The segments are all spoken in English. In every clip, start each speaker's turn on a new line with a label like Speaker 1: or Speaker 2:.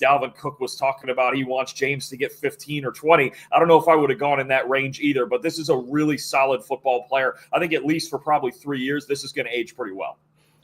Speaker 1: Dalvin Cook was talking about he wants James to get 15 or 20. I don't know if I would have gone in that range either, but this is a really solid football player. I think at least for probably 3 years, this is going to age pretty well.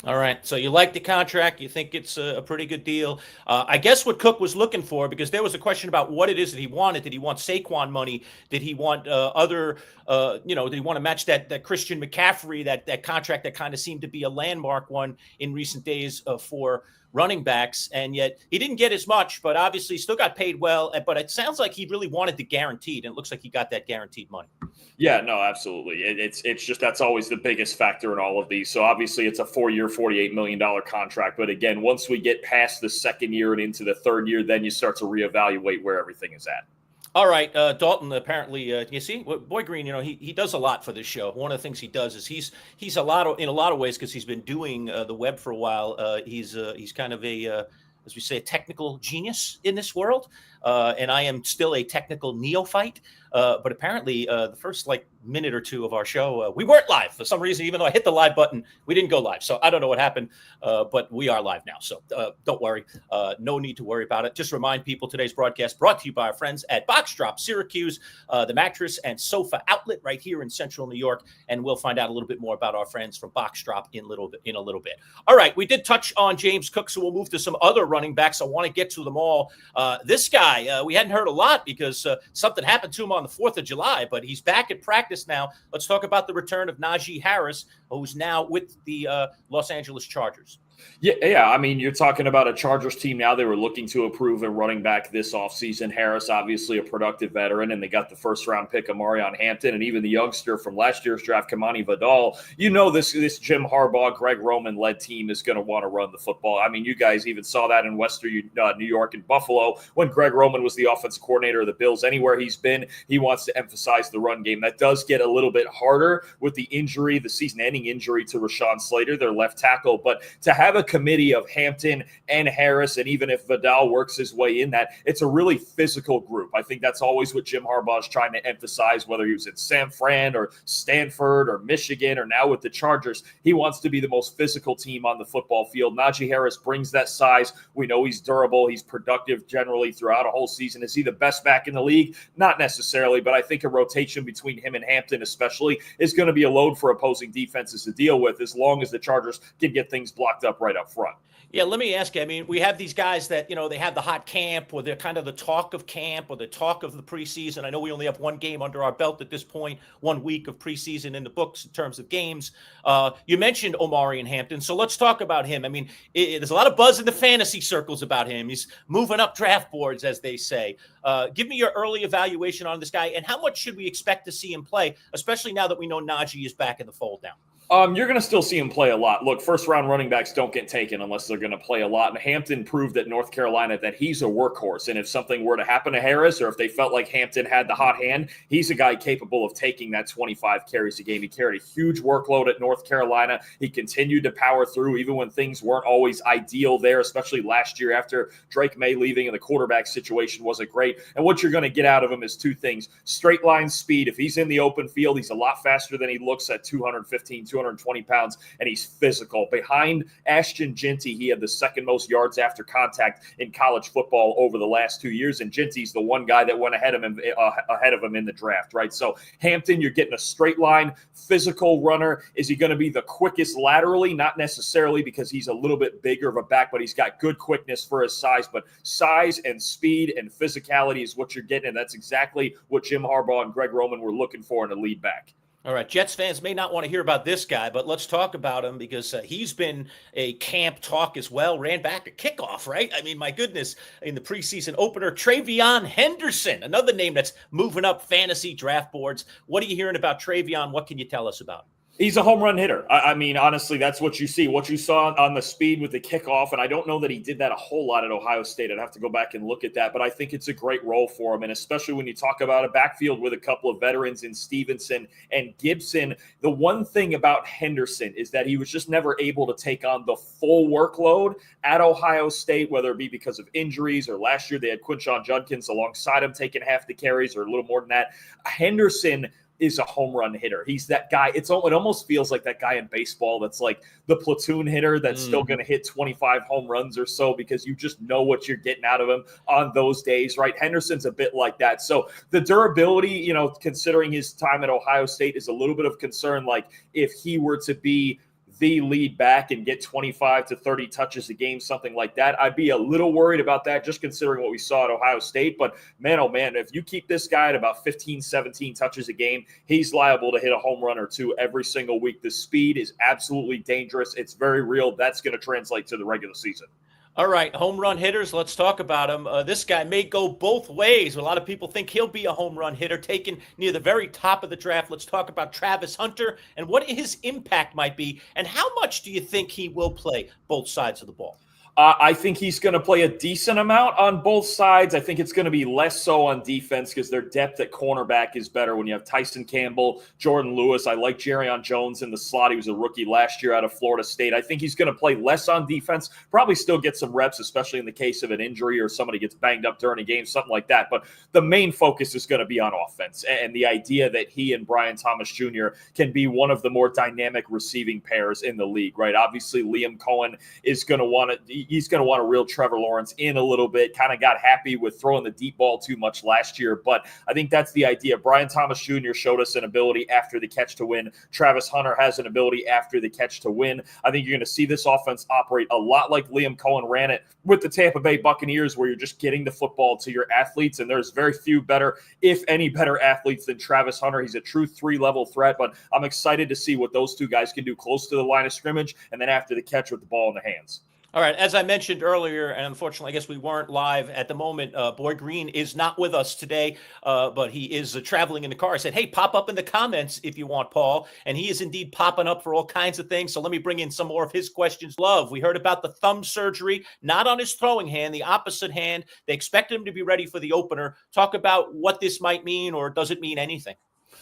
Speaker 2: All right, so you like the contract. You think it's a pretty good deal. I guess what Cook was looking for, because there was a question about what it is that he wanted. Did he want Saquon money? Did he want did he want to match that Christian McCaffrey, that contract that kind of seemed to be a landmark one in recent days for running backs, and yet he didn't get as much, but obviously still got paid well. But it sounds like he really wanted the guaranteed, and it looks like he got that guaranteed money.
Speaker 1: Yeah, no, absolutely. It's just that's always the biggest factor in all of these. So obviously it's a 4-year, $48 million contract. But again, once we get past the second year and into the third year, then you start to reevaluate where everything is at.
Speaker 2: All right, Dalton, apparently, you see, Boy Green, he does a lot for this show. One of the things he does is he's in a lot of ways, because he's been doing the web for a while. He's kind of as we say, a technical genius in this world. And I am still a technical neophyte. But apparently the first minute or two of our show, we weren't live for some reason. Even though I hit the live button, we didn't go live. So I don't know what happened, but we are live now. So don't worry. No need to worry about it. Just remind people today's broadcast brought to you by our friends at Box Drop Syracuse, the mattress and sofa outlet right here in central New York. And we'll find out a little bit more about our friends from Box Drop in a little bit. All right. We did touch on James Cook, so we'll move to some other running backs. I want to get to them all. This guy, we hadn't heard a lot because something happened to him on the 4th of July, but he's back at practice now. Let's talk about the return of Najee Harris, who's now with the Los Angeles Chargers.
Speaker 1: Yeah. I mean, you're talking about a Chargers team now. They were looking to improve a running back this offseason. Harris, obviously a productive veteran, and they got the first-round pick of Marion Hampton, and even the youngster from last year's draft, Kamani Vidal. You know this Jim Harbaugh, Greg Roman-led team is going to want to run the football. I mean, you guys even saw that in Western New York and Buffalo when Greg Roman was the offensive coordinator of the Bills. Anywhere he's been, he wants to emphasize the run game. That does get a little bit harder with the injury, the season-ending injury to Rashawn Slater, their left tackle. But to have a committee of Hampton and Harris, and even if Vidal works his way in that, it's a really physical group. I think that's always what Jim Harbaugh is trying to emphasize, whether he was at San Fran or Stanford or Michigan or now with the Chargers. He wants to be the most physical team on the football field. Najee Harris brings that size. We know he's durable. He's productive generally throughout a whole season. Is he the best back in the league? Not necessarily, but I think a rotation between him and Hampton especially is going to be a load for opposing defenses to deal with, as long as the Chargers can get things blocked up right up front.
Speaker 2: Yeah, let me ask you. I mean, we have these guys that, they have the hot camp, or they're kind of the talk of camp, or the talk of the preseason. I know we only have one game under our belt at this point, 1 week of preseason in the books in terms of games. You mentioned Omarion Hampton, so let's talk about him. I mean, there's a lot of buzz in the fantasy circles about him. He's moving up draft boards, as they say. Give me your early evaluation on this guy, and how much should we expect to see him play, especially now that we know Najee is back in the fold now?
Speaker 1: You're going to still see him play a lot. Look, first-round running backs don't get taken unless they're going to play a lot. And Hampton proved at North Carolina that he's a workhorse. And if something were to happen to Harris, or if they felt like Hampton had the hot hand, he's a guy capable of taking that 25 carries a game. He carried a huge workload at North Carolina. He continued to power through even when things weren't always ideal there, especially last year after Drake May leaving and the quarterback situation wasn't great. And what you're going to get out of him is two things. Straight line speed. If he's in the open field, he's a lot faster than he looks at 220 pounds, and he's physical. Behind Ashton Jeanty, he had the second most yards after contact in college football over the last 2 years, and Jeanty's the one guy that went ahead of him in the draft, right? So Hampton, you're getting a straight line, physical runner. Is he going to be the quickest laterally? Not necessarily, because he's a little bit bigger of a back, but he's got good quickness for his size. But size and speed and physicality is what you're getting, and that's exactly what Jim Harbaugh and Greg Roman were looking for in a lead back.
Speaker 2: All right, Jets fans may not want to hear about this guy, but let's talk about him because he's been a camp talk as well. Ran back a kickoff, right? I mean, my goodness, in the preseason opener, Travion Henderson, another name that's moving up fantasy draft boards. What are you hearing about Travion? What can you tell us about him?
Speaker 1: He's a home run hitter. I mean, honestly, that's what you see. What you saw on the speed with the kickoff, and I don't know that he did that a whole lot at Ohio State. I'd have to go back and look at that, but I think it's a great role for him, and especially when you talk about a backfield with a couple of veterans in Stevenson and Gibson. The one thing about Henderson is that he was just never able to take on the full workload at Ohio State, whether it be because of injuries or last year they had Quinshon Judkins alongside him taking half the carries or a little more than that. Henderson is a home run hitter. He's that guy. It almost feels like that guy in baseball that's like the platoon hitter that's still going to hit 25 home runs or so because you just know what you're getting out of him on those days, right? Henderson's a bit like that. So the durability, considering his time at Ohio State, is a little bit of concern. Like if he were to be the lead back and get 25 to 30 touches a game, something like that, I'd be a little worried about that just considering what we saw at Ohio State. But man, oh man, if you keep this guy at about 15, 17 touches a game, he's liable to hit a home run or two every single week. The speed is absolutely dangerous. It's very real. That's going to translate to the regular season.
Speaker 2: All right, home run hitters, let's talk about him. This guy may go both ways. A lot of people think he'll be a home run hitter taken near the very top of the draft. Let's talk about Travis Hunter and what his impact might be, and how much do you think he will play both sides of the ball?
Speaker 1: I think he's going to play a decent amount on both sides. I think it's going to be less so on defense because their depth at cornerback is better when you have Tyson Campbell, Jordan Lewis. I like Jerrion Jones in the slot. He was a rookie last year out of Florida State. I think he's going to play less on defense, probably still get some reps, especially in the case of an injury or somebody gets banged up during a game, something like that. But the main focus is going to be on offense and the idea that he and Brian Thomas Jr. can be one of the more dynamic receiving pairs in the league, right? Obviously, Liam Cohen is going to want to he's going to want to reel Trevor Lawrence in a little bit. Kind of got happy with throwing the deep ball too much last year, but I think that's the idea. Brian Thomas Jr. showed us an ability after the catch to win. Travis Hunter has an ability after the catch to win. I think you're going to see this offense operate a lot like Liam Cohen ran it with the Tampa Bay Buccaneers, where you're just getting the football to your athletes, and there's very few better, if any better athletes than Travis Hunter. He's a true 3-level threat, but I'm excited to see what those two guys can do close to the line of scrimmage and then after the catch with the ball in the hands.
Speaker 2: All right, as I mentioned earlier, and unfortunately, I guess we weren't live at the moment, Boy Green is not with us today, but he is traveling in the car. I said, hey, pop up in the comments if you want, Paul, and he is indeed popping up for all kinds of things, so let me bring in some more of his questions. Love, we heard about the thumb surgery, not on his throwing hand, the opposite hand. They expect him to be ready for the opener. Talk about what this might mean, or does it mean anything?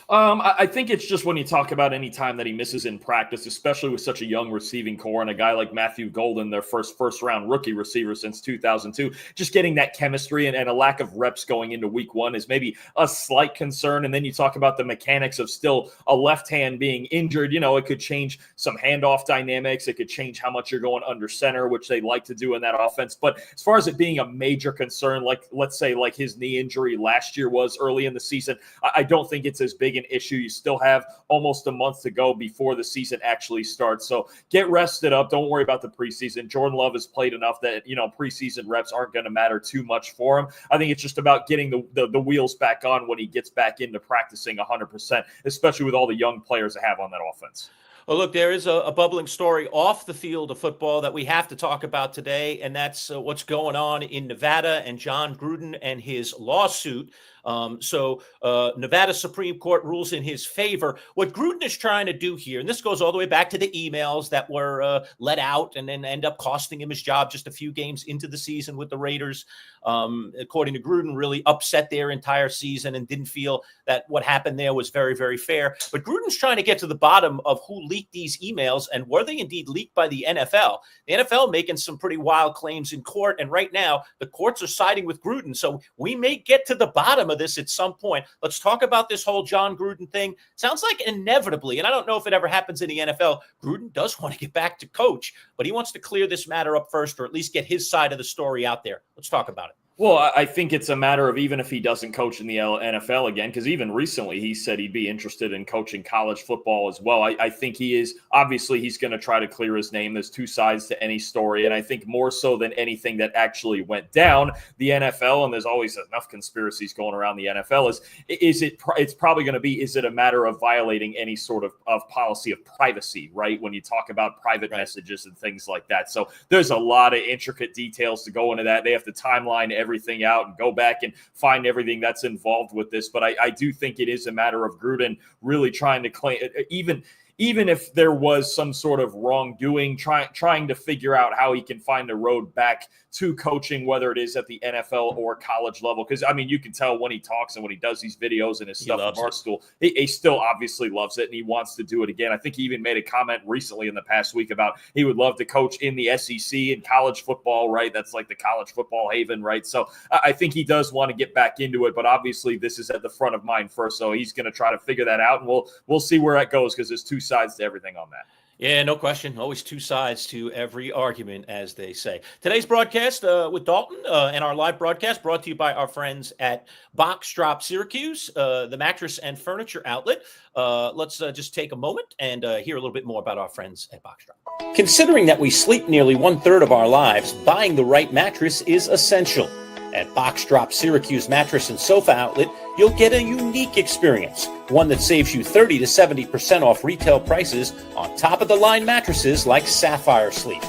Speaker 1: I think it's just when you talk about any time that he misses in practice, especially with such a young receiving core and a guy like Matthew Golden, their first-round rookie receiver since 2002, just getting that chemistry and a lack of reps going into week one is maybe a slight concern. And then you talk about the mechanics of still a left hand being injured. It could change some handoff dynamics. It could change how much you're going under center, which they like to do in that offense. But as far as it being a major concern, like let's say like his knee injury last year was early in the season, I don't think it's as big an issue. You still have almost a month to go before the season actually starts. So get rested up. Don't worry about the preseason. Jordan Love has played enough that, preseason reps aren't going to matter too much for him. I think it's just about getting the wheels back on when he gets back into practicing 100%, especially with all the young players they have on that offense.
Speaker 2: Well, look, there is a bubbling story off the field of football that we have to talk about today, and that's what's going on in Nevada and John Gruden and his lawsuit. Nevada Supreme Court rules in his favor. What Gruden is trying to do here, and this goes all the way back to the emails that were let out and then end up costing him his job just a few games into the season with the Raiders. According to Gruden, really upset their entire season and didn't feel that what happened there was very, very fair. But Gruden's trying to get to the bottom of who leaked these emails and were they indeed leaked by the NFL. The NFL making some pretty wild claims in court, and right now the courts are siding with Gruden. So we may get to the bottom of this at some point. Let's talk about this whole John Gruden thing. Sounds like inevitably, and I don't know if it ever happens in the NFL, Gruden does want to get back to coach, but he wants to clear this matter up first, or at least get his side of the story out there. Let's talk about it.
Speaker 1: Well, I think it's a matter of even if he doesn't coach in the NFL again, because even recently he said he'd be interested in coaching college football as well. I think he is. Obviously, he's going to try to clear his name. There's two sides to any story. And I think more so than anything that actually went down, the NFL, and there's always enough conspiracies going around the NFL, it's probably going to be, is it a matter of violating any sort of policy of privacy, right? When you talk about private messages and things like that. So there's a lot of intricate details to go into that. They have to timeline everything out and go back and find everything that's involved with this. But I do think it is a matter of Gruden really trying to claim, even even if there was some sort of wrongdoing, trying to figure out how he can find a road back to coaching, whether it is at the NFL or college level. Because, I mean, you can tell when he talks and when he does these videos and his stuff at Barstool, he still obviously loves it and he wants to do it again. I think he even made a comment recently in the past week about he would love to coach in the SEC in college football, right? That's like the college football haven, right? So I think he does want to get back into it, but obviously this is at the front of mind first. So he's going to try to figure that out, and we'll see where that goes, because there's two sides to everything on that.
Speaker 2: Yeah, no question. Always two sides to every argument, as they say. Today's broadcast with Dalton and our live broadcast brought to you by our friends at Box Drop Syracuse, the mattress and furniture outlet. Let's just take a moment and hear a little bit more about our friends at Box Drop. Considering that we sleep nearly 1/3 of our lives, buying the right mattress is essential. At Box Drop Syracuse Mattress and Sofa Outlet, you'll get a unique experience, one that saves you 30 to 70% off retail prices on top-of-the-line mattresses like Sapphire Sleep.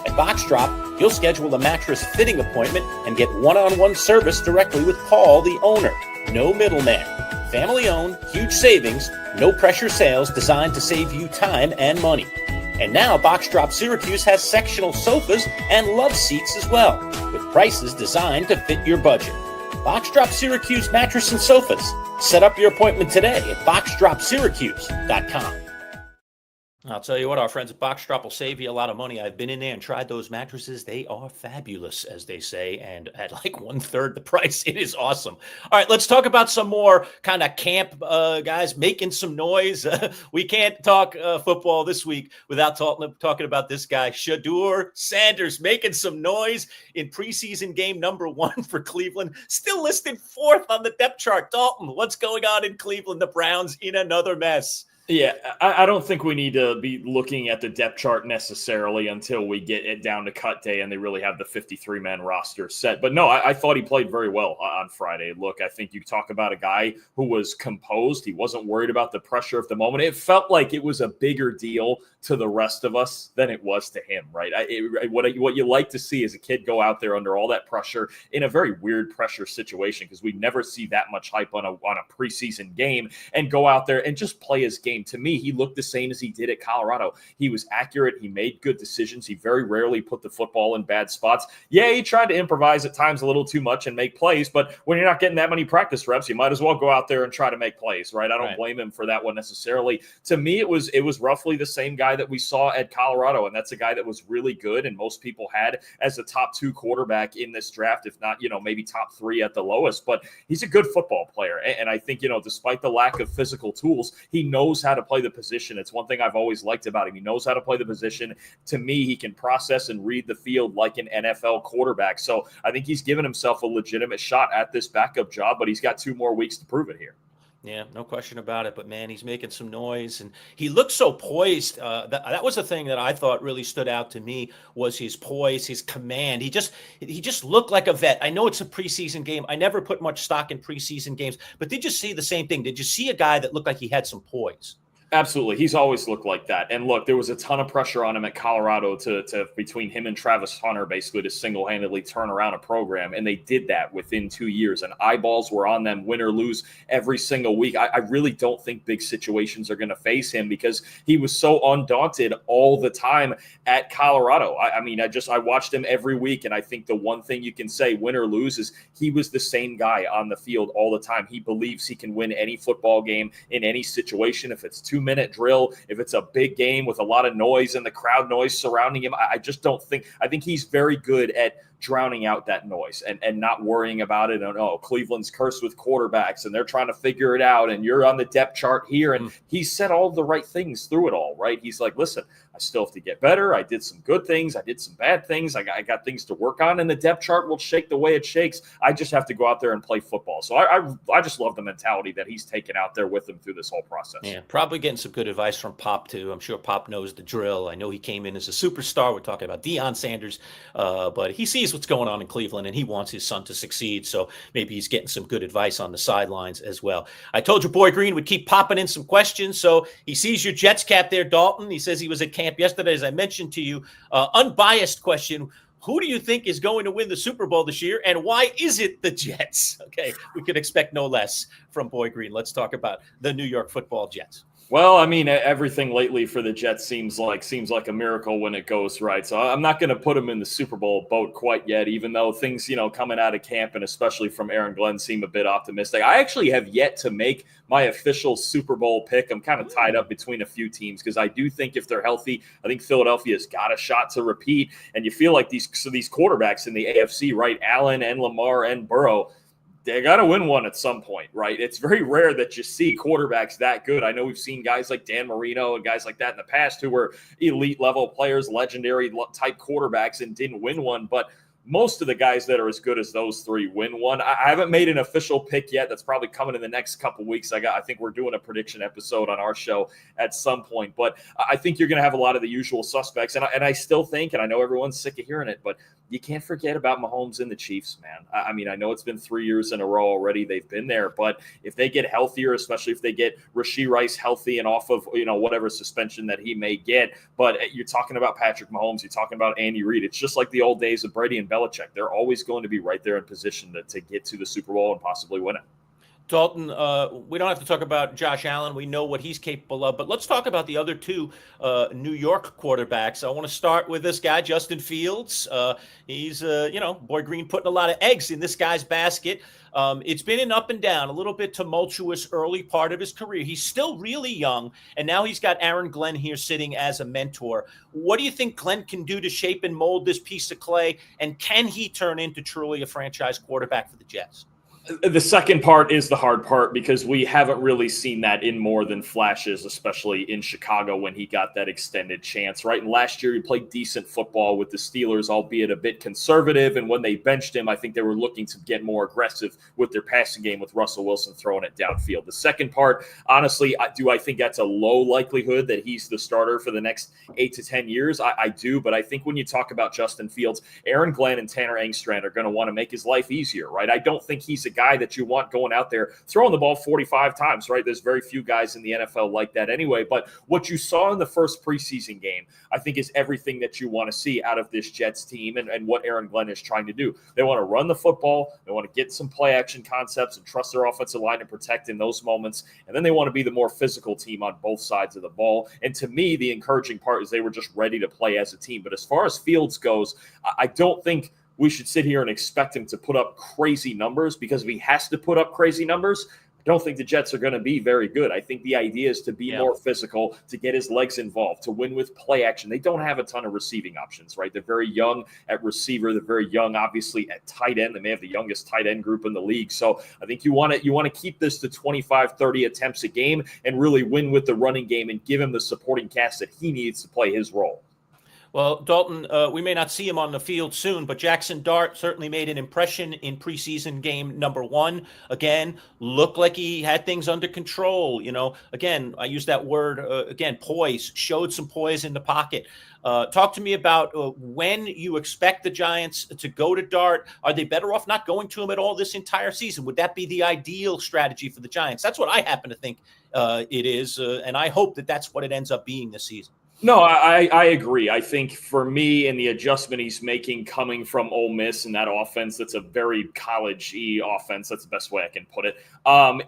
Speaker 2: At Box Drop, you'll schedule a mattress fitting appointment and get one-on-one service directly with Paul, the owner. No middleman. Family-owned, huge savings, no-pressure sales designed to save you time and money. And now Box Drop Syracuse has sectional sofas and love seats as well, with prices designed to fit your budget. Box Drop Syracuse Mattress and Sofas. Set up your appointment today at boxdropsyracuse.com. I'll tell you what, our friends at Box Drop will save you a lot of money. I've been in there and tried those mattresses. They are fabulous, as they say, and at like 1/3 the price, it is awesome. All right, let's talk about some more kind of camp guys making some noise. We can't talk football this week without talking about this guy, Shedeur Sanders, making some noise in preseason game number 1 for Cleveland. Still listed 4th on the depth chart. Dalton, what's going on in Cleveland? The Browns in another mess.
Speaker 1: Yeah, I don't think we need to be looking at the depth chart necessarily until we get it down to cut day and they really have the 53-man roster set. But no, I thought he played very well on Friday. Look, I think you talk about a guy who was composed. He wasn't worried about the pressure of the moment. It felt like it was a bigger deal to the rest of us than it was to him, right? What you like to see is a kid go out there under all that pressure in a very weird pressure situation, because we never see that much hype on a preseason game, and go out there and just play his game. To me, he looked the same as he did at Colorado. He was accurate. He made good decisions. He very rarely put the football in bad spots. Yeah, he tried to improvise at times a little too much and make plays, but when you're not getting that many practice reps, you might as well go out there and try to make plays, right? I don't blame him for that one necessarily. To me, it was roughly the same guy that we saw at Colorado, and that's a guy that was really good, and most people had as a top 2 quarterback in this draft, if not, maybe top 3 at the lowest. But he's a good football player, and I think, despite the lack of physical tools, he knows how to play the position. It's one thing I've always liked about him. He knows how to play the position. To me, he can process and read the field like an NFL quarterback. So I think he's given himself a legitimate shot at this backup job, but he's got 2 more weeks to prove it here.
Speaker 2: Yeah, no question about it. But, man, he's making some noise, and he looks so poised. That was the thing that I thought really stood out to me, was his poise, his command. He just looked like a vet. I know it's a preseason game. I never put much stock in preseason games. But did you see the same thing? Did you see a guy that looked like he had some poise?
Speaker 1: Absolutely. He's always looked like that. And look, there was a ton of pressure on him at Colorado to between him and Travis Hunter, basically to single-handedly turn around a program. And they did that within 2 years. And eyeballs were on them, win or lose, every single week. I really don't think big situations are going to face him, because he was so undaunted all the time at Colorado. I watched him every week. And I think the one thing you can say, win or lose, is he was the same guy on the field all the time. He believes he can win any football game in any situation. If it's 2-minute drill, if it's a big game with a lot of noise and the crowd noise surrounding him, I think he's very good at drowning out that noise and not worrying about it. And, Cleveland's cursed with quarterbacks and they're trying to figure it out, and you're on the depth chart here. And he said all the right things through it all, right? He's like, listen, I still have to get better. I did some good things. I did some bad things. I got things to work on, and the depth chart will shake the way it shakes. I just have to go out there and play football. So I just love the mentality that he's taken out there with him through this whole process.
Speaker 2: Yeah, probably getting some good advice from Pop too. I'm sure Pop knows the drill. I know he came in as a superstar. We're talking about Deion Sanders, but he sees what's going on in Cleveland, and he wants his son to succeed. So maybe he's getting some good advice on the sidelines as well. I told you Boy Green would keep popping in some questions. So he sees your Jets cap there, Dalton. He says he was at camp yesterday, as I mentioned to you. Unbiased question. Who do you think is going to win the Super Bowl this year, and why is it the Jets? Okay, we could expect no less from Boy Green. Let's talk about the New York Football Jets.
Speaker 1: Well, I mean, everything lately for the Jets seems like a miracle when it goes right. So I'm not going to put them in the Super Bowl boat quite yet, even though things, coming out of camp and especially from Aaron Glenn seem a bit optimistic. I actually have yet to make my official Super Bowl pick. I'm kind of tied up between a few teams because I do think if they're healthy, I think Philadelphia's got a shot to repeat. And you feel like these quarterbacks in the AFC, right? Allen and Lamar and Burrow, they got to win one at some point, right? It's very rare that you see quarterbacks that good. I know we've seen guys like Dan Marino and guys like that in the past who were elite level players, legendary type quarterbacks, and didn't win one. But most of the guys that are as good as those three win one. I haven't made an official pick yet. That's probably coming in the next couple weeks. I think we're doing a prediction episode on our show at some point, but I think you're going to have a lot of the usual suspects. And I still think, and I know everyone's sick of hearing it, but you can't forget about Mahomes and the Chiefs, man. I mean, I know it's been 3 years in a row already. They've been there, but if they get healthier, especially if they get Rashee Rice healthy and off of, whatever suspension that he may get, but you're talking about Patrick Mahomes, you're talking about Andy Reid. It's just like the old days of Brady and Belichick. They're always going to be right there in position to get to the Super Bowl and possibly win it.
Speaker 2: Dalton, we don't have to talk about Josh Allen. We know what he's capable of, but let's talk about the other two New York quarterbacks. I want to start with this guy, Justin Fields. He's, Boy Green putting a lot of eggs in this guy's basket. It's been an up and down, a little bit tumultuous early part of his career. He's still really young, and now he's got Aaron Glenn here sitting as a mentor. What do you think Glenn can do to shape and mold this piece of clay, and can he turn into truly a franchise quarterback for the Jets?
Speaker 1: The second part is the hard part because we haven't really seen that in more than flashes, especially in Chicago when he got that extended chance, right? And last year he played decent football with the Steelers, albeit a bit conservative. And when they benched him, I think they were looking to get more aggressive with their passing game with Russell Wilson throwing it downfield. The second part, honestly, I think that's a low likelihood that he's the starter for the next 8 to 10 years. I do, but I think when you talk about Justin Fields, Aaron Glenn and Tanner Engstrand are going to want to make his life easier, right? I don't think he's a guy that you want going out there throwing the ball 45 times, right? There's very few guys in the NFL like that anyway. But what you saw in the first preseason game, I think, is everything that you want to see out of this Jets team and what Aaron Glenn is trying to do. They want to run the football. They want to get some play action concepts and trust their offensive line to protect in those moments. And then they want to be the more physical team on both sides of the ball. And to me, the encouraging part is they were just ready to play as a team. But as far as Fields goes, I don't think we should sit here and expect him to put up crazy numbers, because if he has to put up crazy numbers, I don't think the Jets are going to be very good. I think the idea is to be more physical, to get his legs involved, to win with play action. They don't have a ton of receiving options, right? They're very young at receiver. They're very young, obviously, at tight end. They may have the youngest tight end group in the league. So I think you want to keep this to 25, 30 attempts a game and really win with the running game and give him the supporting cast that he needs to play his role.
Speaker 2: Well, Dalton, we may not see him on the field soon, but Jackson Dart certainly made an impression in preseason game number 1. Again, looked like he had things under control. Again, I use that word, poise, showed some poise in the pocket. Talk to me about when you expect the Giants to go to Dart. Are they better off not going to him at all this entire season? Would that be the ideal strategy for the Giants? That's what I happen to think it is, and I hope that that's what it ends up being this season.
Speaker 1: No, I agree. I think for me, and the adjustment he's making coming from Ole Miss and that offense, that's a very college-y offense. That's the best way I can put it.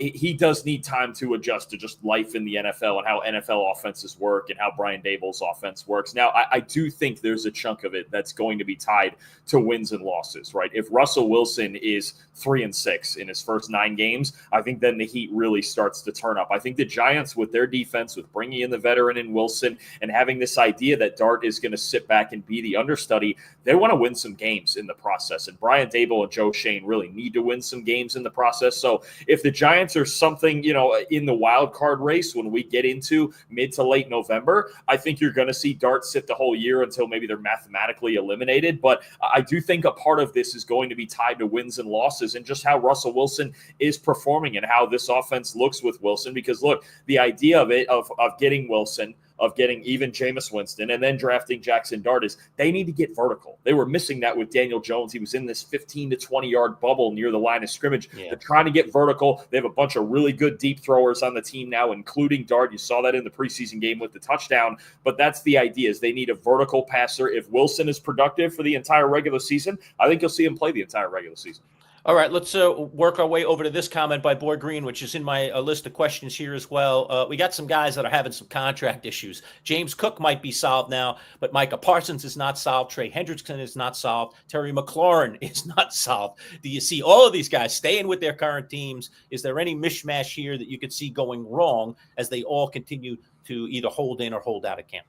Speaker 1: He does need time to adjust to just life in the NFL and how NFL offenses work and how Brian Daboll's offense works. Now, I do think there's a chunk of it that's going to be tied to wins and losses, right? If Russell Wilson is 3-6 in his first 9 games, I think then the heat really starts to turn up. I think the Giants, with their defense, with bringing in the veteran in Wilson and having this idea that Dart is going to sit back and be the understudy, they want to win some games in the process. And Brian Daboll and Joe Shane really need to win some games in the process. So if the Giants are something, in the wild card race when we get into mid to late November, I think you're going to see Dart sit the whole year until maybe they're mathematically eliminated. But I do think a part of this is going to be tied to wins and losses and just how Russell Wilson is performing and how this offense looks with Wilson. Because look, the idea of it, of getting Wilson, of getting even Jameis Winston and then drafting Jackson Dart is they need to get vertical. They were missing that with Daniel Jones. He was in this 15 to 20-yard bubble near the line of scrimmage. Yeah. They're trying to get vertical. They have a bunch of really good deep throwers on the team now, including Dart. You saw that in the preseason game with the touchdown. But that's the idea, is they need a vertical passer. If Wilson is productive for the entire regular season, I think you'll see him play the entire regular season.
Speaker 2: All right, let's work our way over to this comment by Boy Green, which is in my list of questions here as well. We got some guys that are having some contract issues. James Cook might be solved now, but Micah Parsons is not solved. Trey Hendrickson is not solved. Terry McLaurin is not solved. Do you see all of these guys staying with their current teams? Is there any mishmash here that you could see going wrong as they all continue to either hold in or hold out of camp?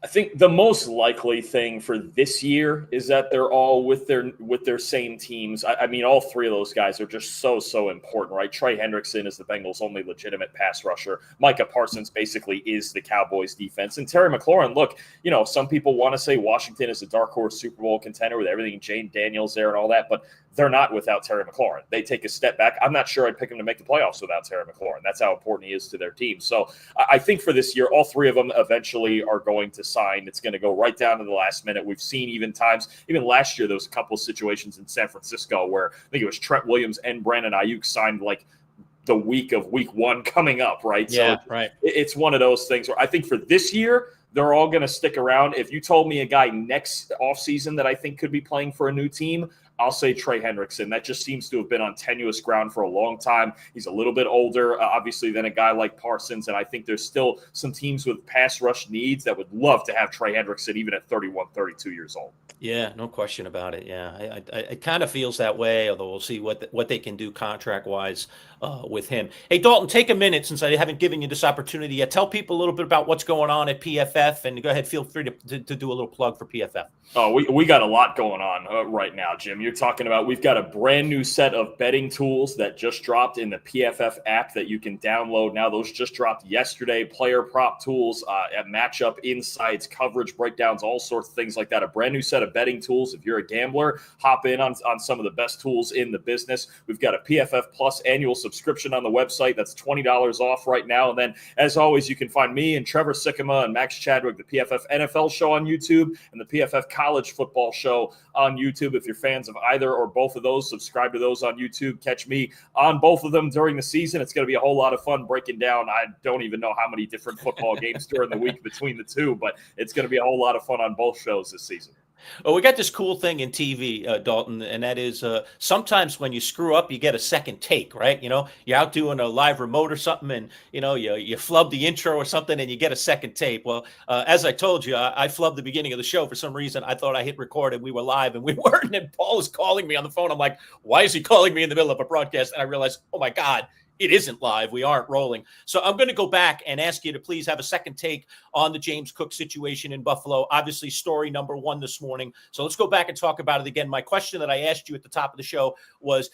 Speaker 1: I think the most likely thing for this year is that they're all with their same teams. I mean, all three of those guys are just so important, right? Trey Hendrickson is the Bengals' only legitimate pass rusher. Micah Parsons basically is the Cowboys' defense. And Terry McLaurin, look, some people want to say Washington is a dark horse Super Bowl contender with everything Jane Daniels there and all that, but they're not without Terry McLaurin. They take a step back. I'm not sure I'd pick him to make the playoffs without Terry McLaurin. That's how important he is to their team. So I think for this year, all three of them eventually are going to sign. It's going to go right down to the last minute. We've seen even last year, there was a couple of situations in San Francisco where I think it was Trent Williams and Brandon Ayuk signed like the week of week one coming up, right?
Speaker 2: Yeah,
Speaker 1: so
Speaker 2: right.
Speaker 1: It's one of those things where I think for this year, they're all going to stick around. If you told me a guy next offseason that I think could be playing for a new team, I'll say Trey Hendrickson. That just seems to have been on tenuous ground for a long time. He's a little bit older, obviously, than a guy like Parsons, and I think there's still some teams with pass rush needs that would love to have Trey Hendrickson even at 31, 32 years old.
Speaker 2: Yeah, no question about it. Yeah, it kind of feels that way, although we'll see what they can do contract-wise with him. Hey, Dalton, take a minute since I haven't given you this opportunity yet. Tell people a little bit about what's going on at PFF, and go ahead, feel free to do a little plug for PFF.
Speaker 1: Oh, we got a lot going on right now, Jim. You're talking about we've got a brand new set of betting tools that just dropped in the PFF app that you can download now. Those just dropped yesterday. Player prop tools, matchup insights, coverage breakdowns, all sorts of things like that. A brand new set of betting tools. If you're a gambler, hop in on some of the best tools in the business. We've got a PFF Plus annual subscription on the website. That's $20 off right now. And then, as always, you can find me and Trevor Sikkema and Max Chadwick, the PFF NFL show on YouTube and the PFF College Football show on YouTube. If you're fans of either or both of those, subscribe to those on YouTube. Catch me on both of them during the season. It's going to be a whole lot of fun breaking down. I don't even know how many different football games during the week between the two, but it's going to be a whole lot of fun on both shows this season.
Speaker 2: Oh, we got this cool thing in TV, Dalton, and that is sometimes when you screw up, you get a second take, right? You're out doing a live remote or something, and you flub the intro or something, and you get a second tape. Well, as I told you, I flubbed the beginning of the show for some reason. I thought I hit record and we were live, and we weren't. And Paul is calling me on the phone. I'm like, why is he calling me in the middle of a broadcast? And I realized, oh my God, it isn't live. We aren't rolling. So I'm going to go back and ask you to please have a second take on the James Cook situation in Buffalo. Obviously, story number one this morning. So let's go back and talk about it again. My question that I asked you at the top of the show was,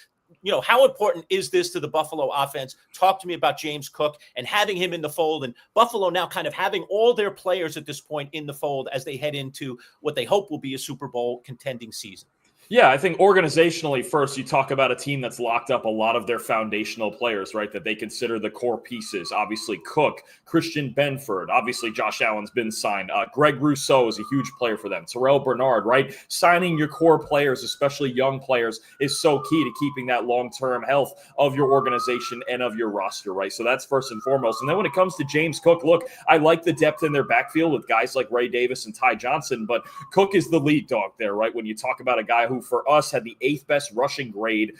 Speaker 2: how important is this to the Buffalo offense? Talk to me about James Cook and having him in the fold, and Buffalo now kind of having all their players at this point in the fold as they head into what they hope will be a Super Bowl contending season.
Speaker 1: Yeah, I think organizationally, first, you talk about a team that's locked up a lot of their foundational players, right, that they consider the core pieces. Obviously, Cook, Christian Benford, obviously Josh Allen's been signed. Greg Rousseau is a huge player for them. Terrell Bernard, right? Signing your core players, especially young players, is so key to keeping that long-term health of your organization and of your roster, right? So that's first and foremost. And then when it comes to James Cook, look, I like the depth in their backfield with guys like Ray Davis and Ty Johnson, but Cook is the lead dog there, right? When you talk about a guy who for us had the 8th best rushing grade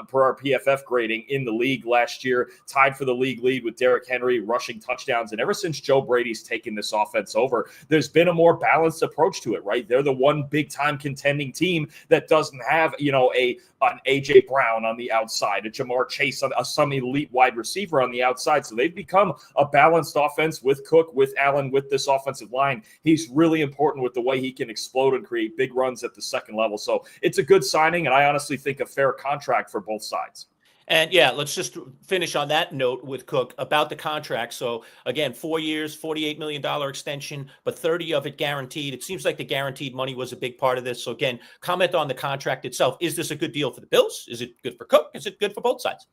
Speaker 1: per our PFF grading in the league last year, tied for the league lead with Derrick Henry rushing touchdowns. And ever since Joe Brady's taken this offense over, there's been a more balanced approach to it, right? They're the one big time contending team that doesn't have, an A.J. Brown on the outside, a Jamar Chase, some elite wide receiver on the outside. So they've become a balanced offense with Cook, with Allen, with this offensive line. He's really important with the way he can explode and create big runs at the second level. So it's a good signing, and I honestly think a fair contract for both sides.
Speaker 2: And yeah, let's just finish on that note with Cook about the contract. So again, 4 years, $48 million extension, but 30 of it guaranteed. It seems like the guaranteed money was a big part of this. So again, comment on the contract itself. Is this a good deal for the Bills? Is it good for Cook? Is it good for both sides?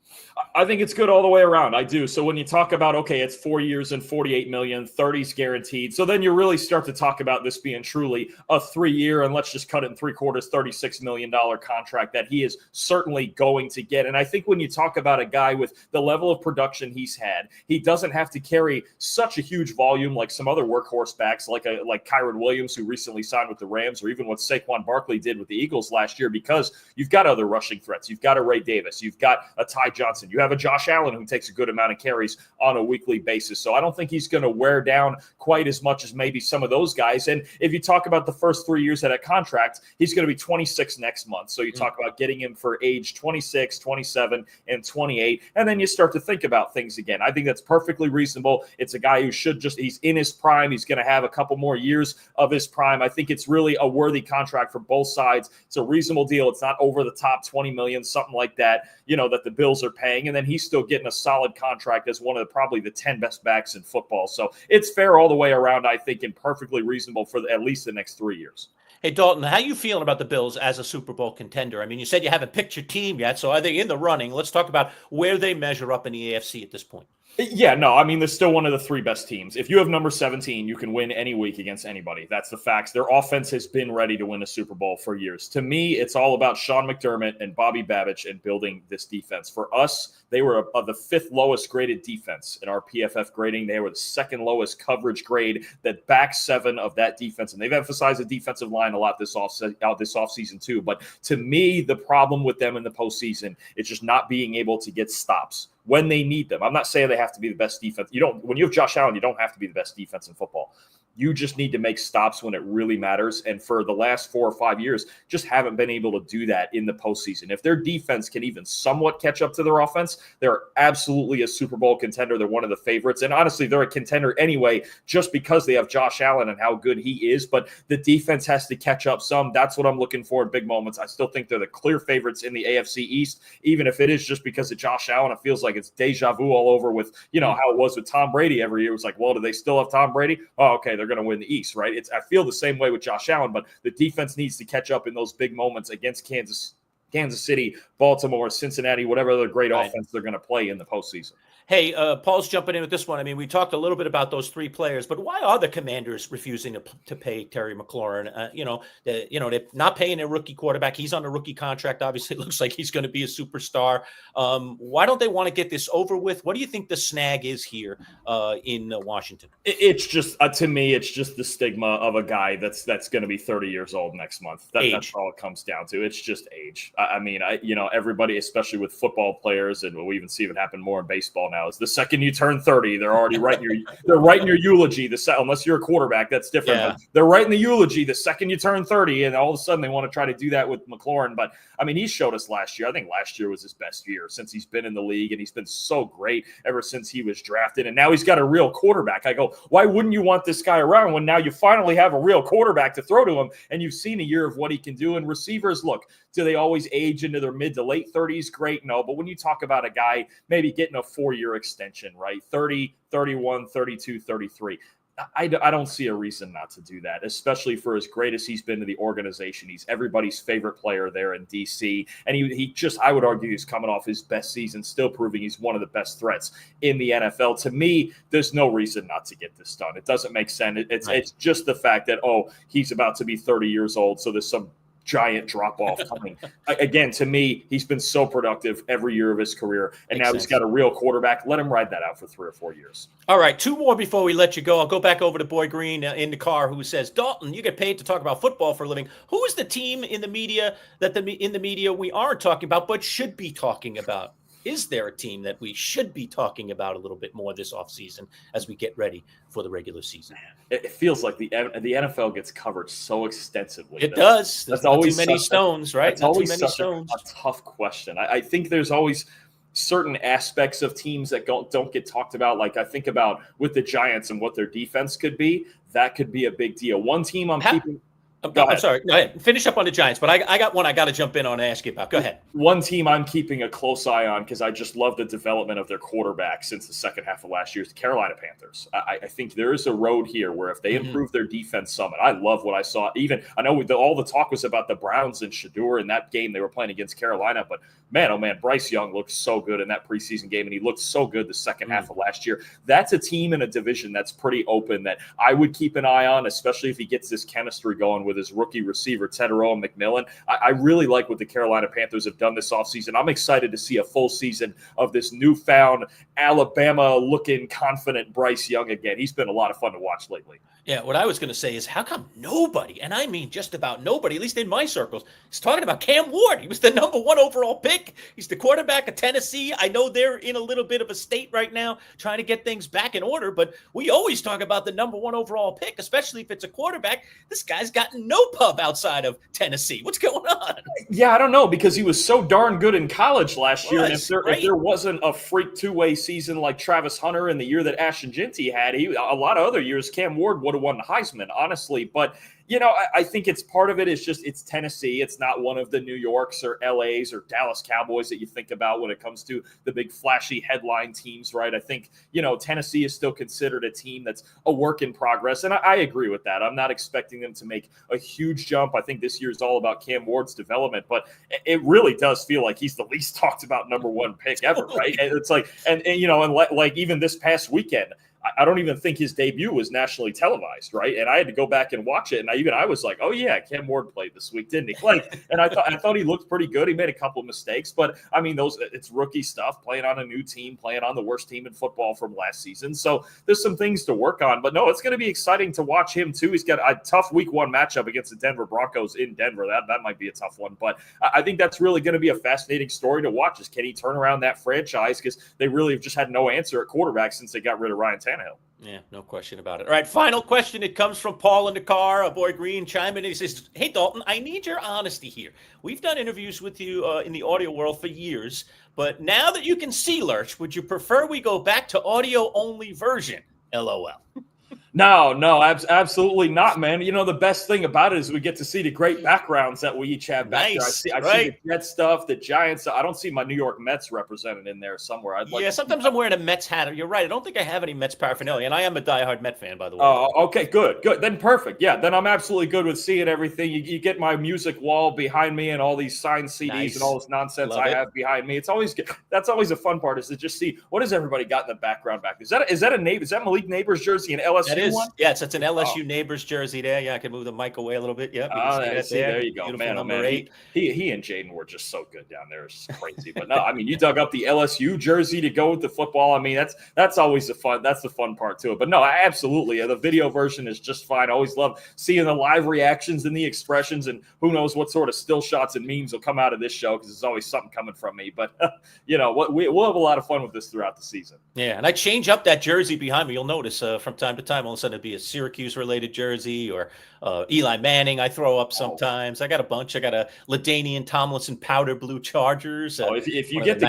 Speaker 1: I think it's good all the way around. I do. So when you talk about, okay, it's 4 years and $48 million, 30's guaranteed. So then you really start to talk about this being truly a 3-year, and let's just cut it in 3/4, $36 million contract that he is certainly going to get. And I think when you you talk about a guy with the level of production he's had, he doesn't have to carry such a huge volume like some other workhorse backs like Kyron Williams, who recently signed with the Rams, or even what Saquon Barkley did with the Eagles last year, because you've got other rushing threats. You've got a Ray Davis. You've got a Ty Johnson. You have a Josh Allen who takes a good amount of carries on a weekly basis. So I don't think he's going to wear down quite as much as maybe some of those guys. And if you talk about the first 3 years of that contract, he's going to be 26 next month. So you talk about getting him for age 26, 27, and 28. And then you start to think about things again. I think that's perfectly reasonable. It's a guy who he's in his prime. He's going to have a couple more years of his prime. I think it's really a worthy contract for both sides. It's a reasonable deal. It's not over the top, $20 million, something like that, that the Bills are paying. And then he's still getting a solid contract as one of probably the 10 best backs in football. So it's fair all the way around, I think, and perfectly reasonable for at least the next 3 years.
Speaker 2: Hey, Dalton, how you feeling about the Bills as a Super Bowl contender? I mean, you said you haven't picked your team yet, so are they in the running? Let's talk about where they measure up in the AFC at this point.
Speaker 1: Yeah, no, I mean, they're still one of the 3 best teams. If you have number 17, you can win any week against anybody. That's the facts. Their offense has been ready to win a Super Bowl for years. To me, it's all about Sean McDermott and Bobby Babich and building this defense. For us, they were the 5th lowest graded defense in our PFF grading. They were the 2nd lowest coverage grade, that back 7 of that defense. And they've emphasized the defensive line a lot this offseason too. But to me, the problem with them in the postseason is just not being able to get stops when they need them. I'm not saying they have to be the best defense. When you have Josh Allen, you don't have to be the best defense in football. You just need to make stops when it really matters. And for the last 4 or 5 years, just haven't been able to do that in the postseason. If their defense can even somewhat catch up to their offense, they're absolutely a Super Bowl contender. They're one of the favorites. And honestly, they're a contender anyway, just because they have Josh Allen and how good he is. But the defense has to catch up some. That's what I'm looking for in big moments. I still think they're the clear favorites in the AFC East, even if it is just because of Josh Allen. It feels like it's deja vu all over with, how it was with Tom Brady every year. It was like, well, do they still have Tom Brady? Oh, okay, they're going to win the East, right? I feel the same way with Josh Allen, but the defense needs to catch up in those big moments against Kansas City, Baltimore, Cincinnati, whatever other great offense they're going to play in the postseason.
Speaker 2: Hey, Paul's jumping in with this one. I mean, we talked a little bit about those 3 players, but why are the Commanders refusing to pay Terry McLaurin? They're not paying a rookie quarterback. He's on a rookie contract. Obviously, it looks like he's going to be a superstar. Why don't they want to get this over with? What do you think the snag is here in Washington?
Speaker 1: It's just, to me, it's just the stigma of a guy that's going to be 30 years old next month. That's all it comes down to. It's just age. I mean, everybody, especially with football players, and we even see it happen more in baseball now, is the second you turn 30, they're already writing your eulogy. Unless you're a quarterback, that's different.
Speaker 2: Yeah.
Speaker 1: But they're writing the eulogy the second you turn 30, and all of a sudden they want to try to do that with McLaurin. But I mean, he showed us last year. I think last year was his best year since he's been in the league, and he's been so great ever since he was drafted. And now he's got a real quarterback. I go, why wouldn't you want this guy around when now you finally have a real quarterback to throw to him, and you've seen a year of what he can do? And receivers, look, do they always age into their mid to late 30s? Great, no. But when you talk about a guy maybe getting a 4-year extension, right? 30, 31, 32, 33. I don't see a reason not to do that, especially for as great as he's been to the organization. He's everybody's favorite player there in D.C. And he just, I would argue, he's coming off his best season, still proving he's one of the best threats in the NFL. To me, there's no reason not to get this done. It doesn't make sense. It's just the fact that, he's about to be 30 years old, so there's some giant drop-off coming. Again, to me, he's been so productive every year of his career, and now he's got a real quarterback. Let him ride that out for 3 or 4 years.
Speaker 2: All right, 2 more before we let you go. I'll go back over to Boy Green in the car, who says, Dalton, you get paid to talk about football for a living. Who is the team in the media we aren't talking about but should be talking about? Is there a team that we should be talking about a little bit more this offseason as we get ready for the regular season?
Speaker 1: It feels like the NFL gets covered so extensively.
Speaker 2: It does.
Speaker 1: That's always
Speaker 2: too many stones, right?
Speaker 1: That's always such a tough question. I think there's always certain aspects of teams that don't get talked about. Like I think about with the Giants and what their defense could be. That could be a big deal. One team I'm keeping –
Speaker 2: I'm sorry. Go ahead. Finish up on the Giants, but I got one I got to jump in on and ask you about. Go ahead.
Speaker 1: One team I'm keeping a close eye on because I just love the development of their quarterback since the second half of last year is the Carolina Panthers. I think there is a road here where if they improve their defense some, and I love what I saw. Even I know all the talk was about the Browns and Shador in that game they were playing against Carolina, but man, oh man, Bryce Young looked so good in that preseason game, and he looked so good the second half of last year. That's a team in a division that's pretty open that I would keep an eye on, especially if he gets this chemistry going with his rookie receiver, Tedero McMillan. I really like what the Carolina Panthers have done this offseason. I'm excited to see a full season of this newfound Alabama-looking confident Bryce Young again. He's been a lot of fun to watch lately.
Speaker 2: Yeah, what I was going to say is how come nobody, and I mean just about nobody, at least in my circles, is talking about Cam Ward? He was the number 1 overall pick. He's the quarterback of Tennessee. I know they're in a little bit of a state right now trying to get things back in order, but we always talk about the number 1 overall pick, especially if it's a quarterback. This guy's gotten no pub outside of Tennessee. What's going on?
Speaker 1: Yeah, I don't know, because he was so darn good in college last year. And if
Speaker 2: Right?
Speaker 1: there wasn't a freak two-way season like Travis Hunter in the year that Ashton Jeanty had, a lot of other years, Cam Ward would have won the Heisman, honestly. But, I think it's part of it is just it's Tennessee. It's not one of the New Yorks or LAs or Dallas Cowboys that you think about when it comes to the big flashy headline teams, right? I think, Tennessee is still considered a team that's a work in progress. And I agree with that. I'm not expecting them to make a huge jump. I think this year is all about Cam Ward's development, but it really does feel like he's the least talked about number 1 pick ever, right? And it's like, and like even this past weekend, I don't even think his debut was nationally televised, right? And I had to go back and watch it, and I was like, oh yeah, Cam Ward played this week, didn't he? And I thought he looked pretty good. He made a couple of mistakes, but I mean, it's rookie stuff, playing on a new team, playing on the worst team in football from last season. So there's some things to work on, but no, it's going to be exciting to watch him too. He's got a tough week 1 matchup against the Denver Broncos in Denver. That might be a tough one, but I think that's really going to be a fascinating story to watch. Is can he turn around that franchise? Because they really have just had no answer at quarterback since they got rid of Ryan Tannehill.
Speaker 2: Yeah, no question about it. All right, final question. It comes from Paul in the car. Boy Green chiming in. He says, hey, Dalton, I need your honesty here. We've done interviews with you in the audio world for years, but now that you can see Lerch, would you prefer we go back to audio-only version? LOL.
Speaker 1: No, absolutely not, man. The best thing about it is we get to see the great backgrounds that we each have back there. I see the Jets stuff, the Giants. I don't see my New York Mets represented in there somewhere.
Speaker 2: Sometimes I'm wearing a Mets hat. You're right. I don't think I have any Mets paraphernalia, and I am a diehard Met fan, by the way.
Speaker 1: Oh, okay, good. Then perfect. Yeah, then I'm absolutely good with seeing everything. You get my music wall behind me and all these signed CDs and all this nonsense I have behind me. It's always good. That's always a fun part, is to just see what has everybody got in the background back there. Is that Malik Neighbors jersey and LSU? One?
Speaker 2: Yes, it's an LSU Neighbors jersey there. Yeah, I can move the mic away a little bit. Yep.
Speaker 1: There you go.
Speaker 2: Beautiful
Speaker 1: man,
Speaker 2: number 8.
Speaker 1: He and Jaden were just so good down there. It's crazy. But no, I mean, you dug up the LSU jersey to go with the football. I mean, that's always the fun part to it. But no, absolutely. The video version is just fine. I always love seeing the live reactions and the expressions, and who knows what sort of still shots and memes will come out of this show, because there's always something coming from me. But we'll have a lot of fun with this throughout the season.
Speaker 2: Yeah, and I change up that jersey behind me. You'll notice from time to time, all of a sudden it'd be a Syracuse-related jersey, or Eli Manning I throw up sometimes. I got a bunch. I got a LaDainian Tomlinson powder blue Chargers.
Speaker 1: If you get the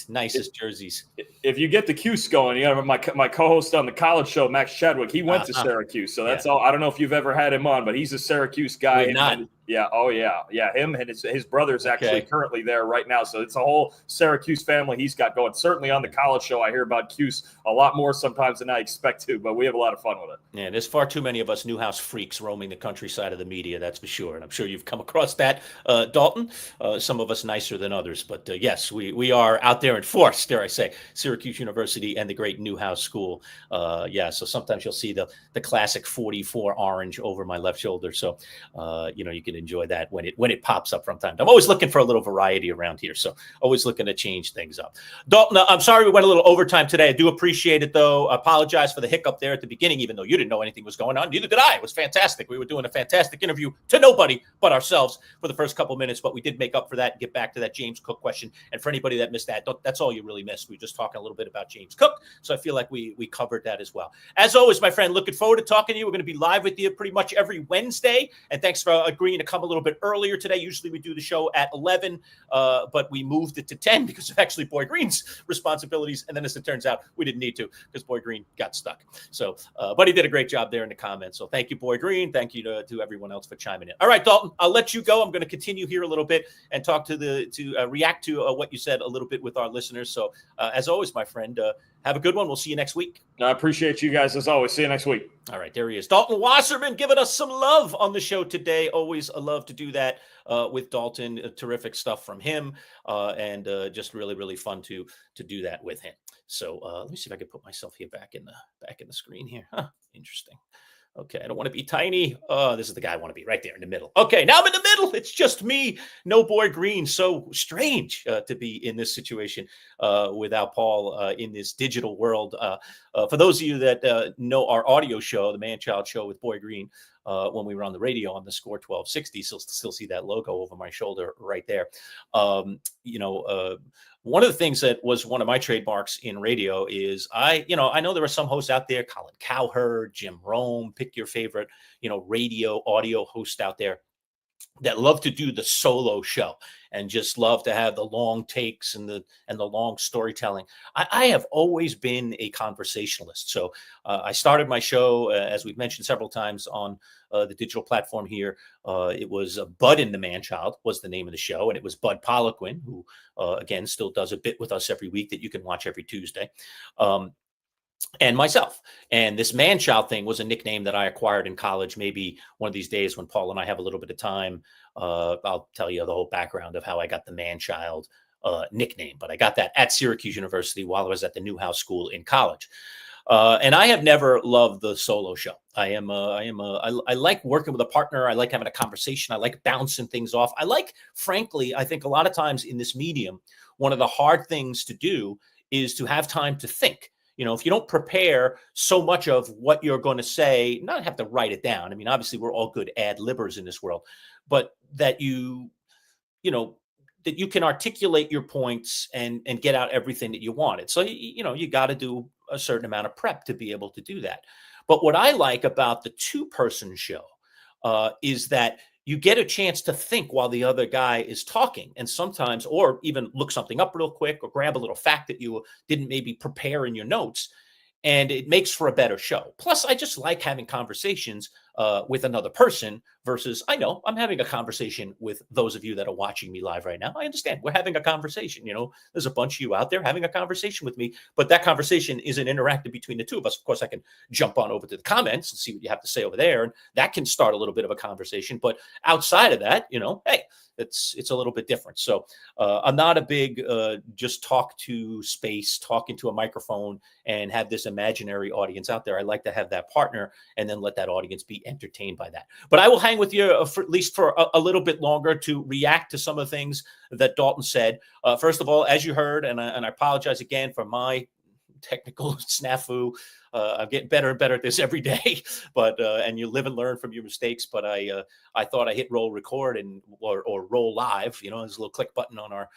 Speaker 2: nicest jerseys.
Speaker 1: If you get the Cuse going, my co-host on the college show, Max Chadwick, he went to Syracuse. So that's all. I don't know if you've ever had him on, but he's a Syracuse guy. Yeah. Oh, yeah. Yeah. Him and his brother's actually currently there right now. So it's a whole Syracuse family he's got going. Certainly on the college show, I hear about Cuse a lot more sometimes than I expect to, but we have a lot of fun with it.
Speaker 2: Yeah, there's far too many of us Newhouse freaks roaming the countryside of the media, that's for sure. And I'm sure you've come across that, Dalton. Some of us nicer than others. But yes, we are out there in force, dare I say, Syracuse University and the great Newhouse School. So sometimes you'll see the classic 44 orange over my left shoulder. So, you can enjoy that when it pops up from time to time. I'm always looking for a little variety around here, so always looking to change things up. Dalton, I'm sorry we went a little overtime today. I do appreciate it, though. I apologize for the hiccup there at the beginning, even though you didn't know anything was going on. Neither did I. It was fantastic. We were doing a fantastic interview to nobody but ourselves for the first couple minutes, but we did make up for that and get back to that James Cook question. And for anybody that missed that, that's all you really missed. We were just talking a little bit about James Cook, so I feel like we covered that as well. As always, my friend, looking forward to talking to you. We're going to be live with you pretty much every Wednesday, and thanks for agreeing to come a little bit earlier today. Usually we do the show at 11, but we moved it to 10 because of actually Boy Green's responsibilities. And then as it turns out, we didn't need to because Boy Green got stuck. So, but he did a great job there in the comments. So thank you, Boy Green. Thank you to everyone else for chiming in. All right, Dalton, I'll let you go. I'm going to continue here a little bit and talk to react to what you said a little bit with our listeners. So as always, my friend, have a good one. We'll see you next week.
Speaker 1: I appreciate you guys as always. See you next week.
Speaker 2: All right, there he is. Dalton Wasserman giving us some love on the show today. Always a love to do that with Dalton. Terrific stuff from him, and just really, really fun to do that with him. So let me see if I can put myself here back in the screen here. Interesting. Okay, I don't want to be tiny. Oh, this is the guy I want to be right there in the middle. Okay, now I'm in the middle. It's just me, no Boy Green. So strange to be in this situation without Paul in this digital world. For those of you that know our audio show, the Manchild Show with Boy Green, when we were on the radio on the Score 1260, still see that logo over my shoulder right there. One of the things that was one of my trademarks in radio is I know there are some hosts out there, Colin Cowherd, Jim Rome, pick your favorite, radio audio host out there that love to do the solo show and just love to have the long takes and the long storytelling. I have always been a conversationalist. So I started my show, as we've mentioned several times on the digital platform here. It was Bud in the Manchild was the name of the show. And it was Bud Poliquin, who, again, still does a bit with us every week that you can watch every Tuesday. And myself. And this Manchild thing was a nickname that I acquired in college. Maybe one of these days when Paul and I have a little bit of time, I'll tell you the whole background of how I got the Manchild nickname. But I got that at Syracuse University while I was at the Newhouse School in college. And I have never loved the solo show. I like working with a partner. I like having a conversation. I like bouncing things off. Frankly, I think a lot of times in this medium, one of the hard things to do is to have time to think. If you don't prepare so much of what you're going to say, not have to write it down. I mean, obviously we're all good ad-libbers in this world, but that you can articulate your points and get out everything that you wanted. So, you got to do a certain amount of prep to be able to do that. But what I like about the two-person show is that you get a chance to think while the other guy is talking, and sometimes, or even look something up real quick or grab a little fact that you didn't maybe prepare in your notes. And it makes for a better show. Plus, I just like having conversations with another person versus I know I'm having a conversation with those of you that are watching me live right now. I understand we're having a conversation. There's a bunch of you out there having a conversation with me, but that conversation isn't interactive between the two of us. Of course, I can jump on over to the comments and see what you have to say over there, and that can start a little bit of a conversation. But outside of that, hey, it's a little bit different. So I'm not a big just talk to space, talk into a microphone and have this imaginary audience out there. I like to have that partner and then let that audience be entertained by that. But I will hang with you for at least for a little bit longer to react to some of the things that Dalton said. First of all, as you heard, and I apologize again for my technical snafu. I'm getting better and better at this every day, but and you live and learn from your mistakes. But I thought I hit roll record or roll live. There's a little click button on our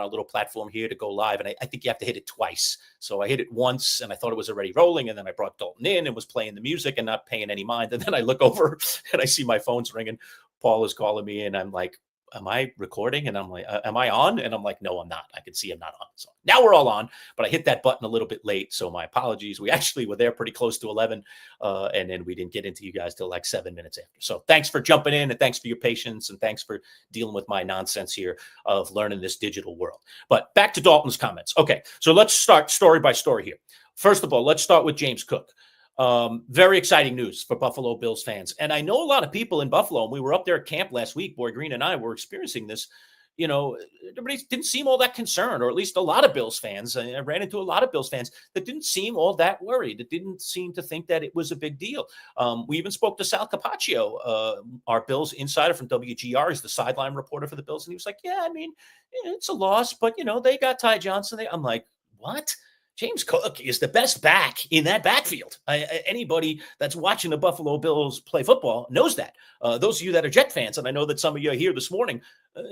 Speaker 2: little platform here to go live, and I think you have to hit it twice. So I hit it once, and I thought it was already rolling, and then I brought Dalton in and was playing the music and not paying any mind. And then I look over and I see my phone's ringing. Paul is calling me, and I'm like, am I recording? And I'm like, am I on? And I'm like, no, I'm not. I can see I'm not on. So now we're all on, but I hit that button a little bit late. So my apologies. We actually were there pretty close to 11. And then we didn't get into you guys till like 7 minutes after. So thanks for jumping in, and thanks for your patience, and thanks for dealing with my nonsense here of learning this digital world. But back to Dalton's comments. Okay. So let's start story by story here. First of all, let's start with James Cook. Very exciting news for Buffalo Bills fans. And I know a lot of people in Buffalo, and we were up there at camp last week, Boy Green and I were experiencing this. Everybody didn't seem all that concerned, or at least a lot of Bills fans. I ran into a lot of Bills fans that didn't seem all that worried. That didn't seem to think that it was a big deal. We even spoke to Sal Capaccio, our Bills insider from WGR. He's the sideline reporter for the Bills. And he was like, yeah, I mean, it's a loss, but, they got Ty Johnson. I'm like, what? James Cook is the best back in that backfield. Anybody that's watching the Buffalo Bills play football knows that. Those of you that are Jet fans, and I know that some of you are here this morning,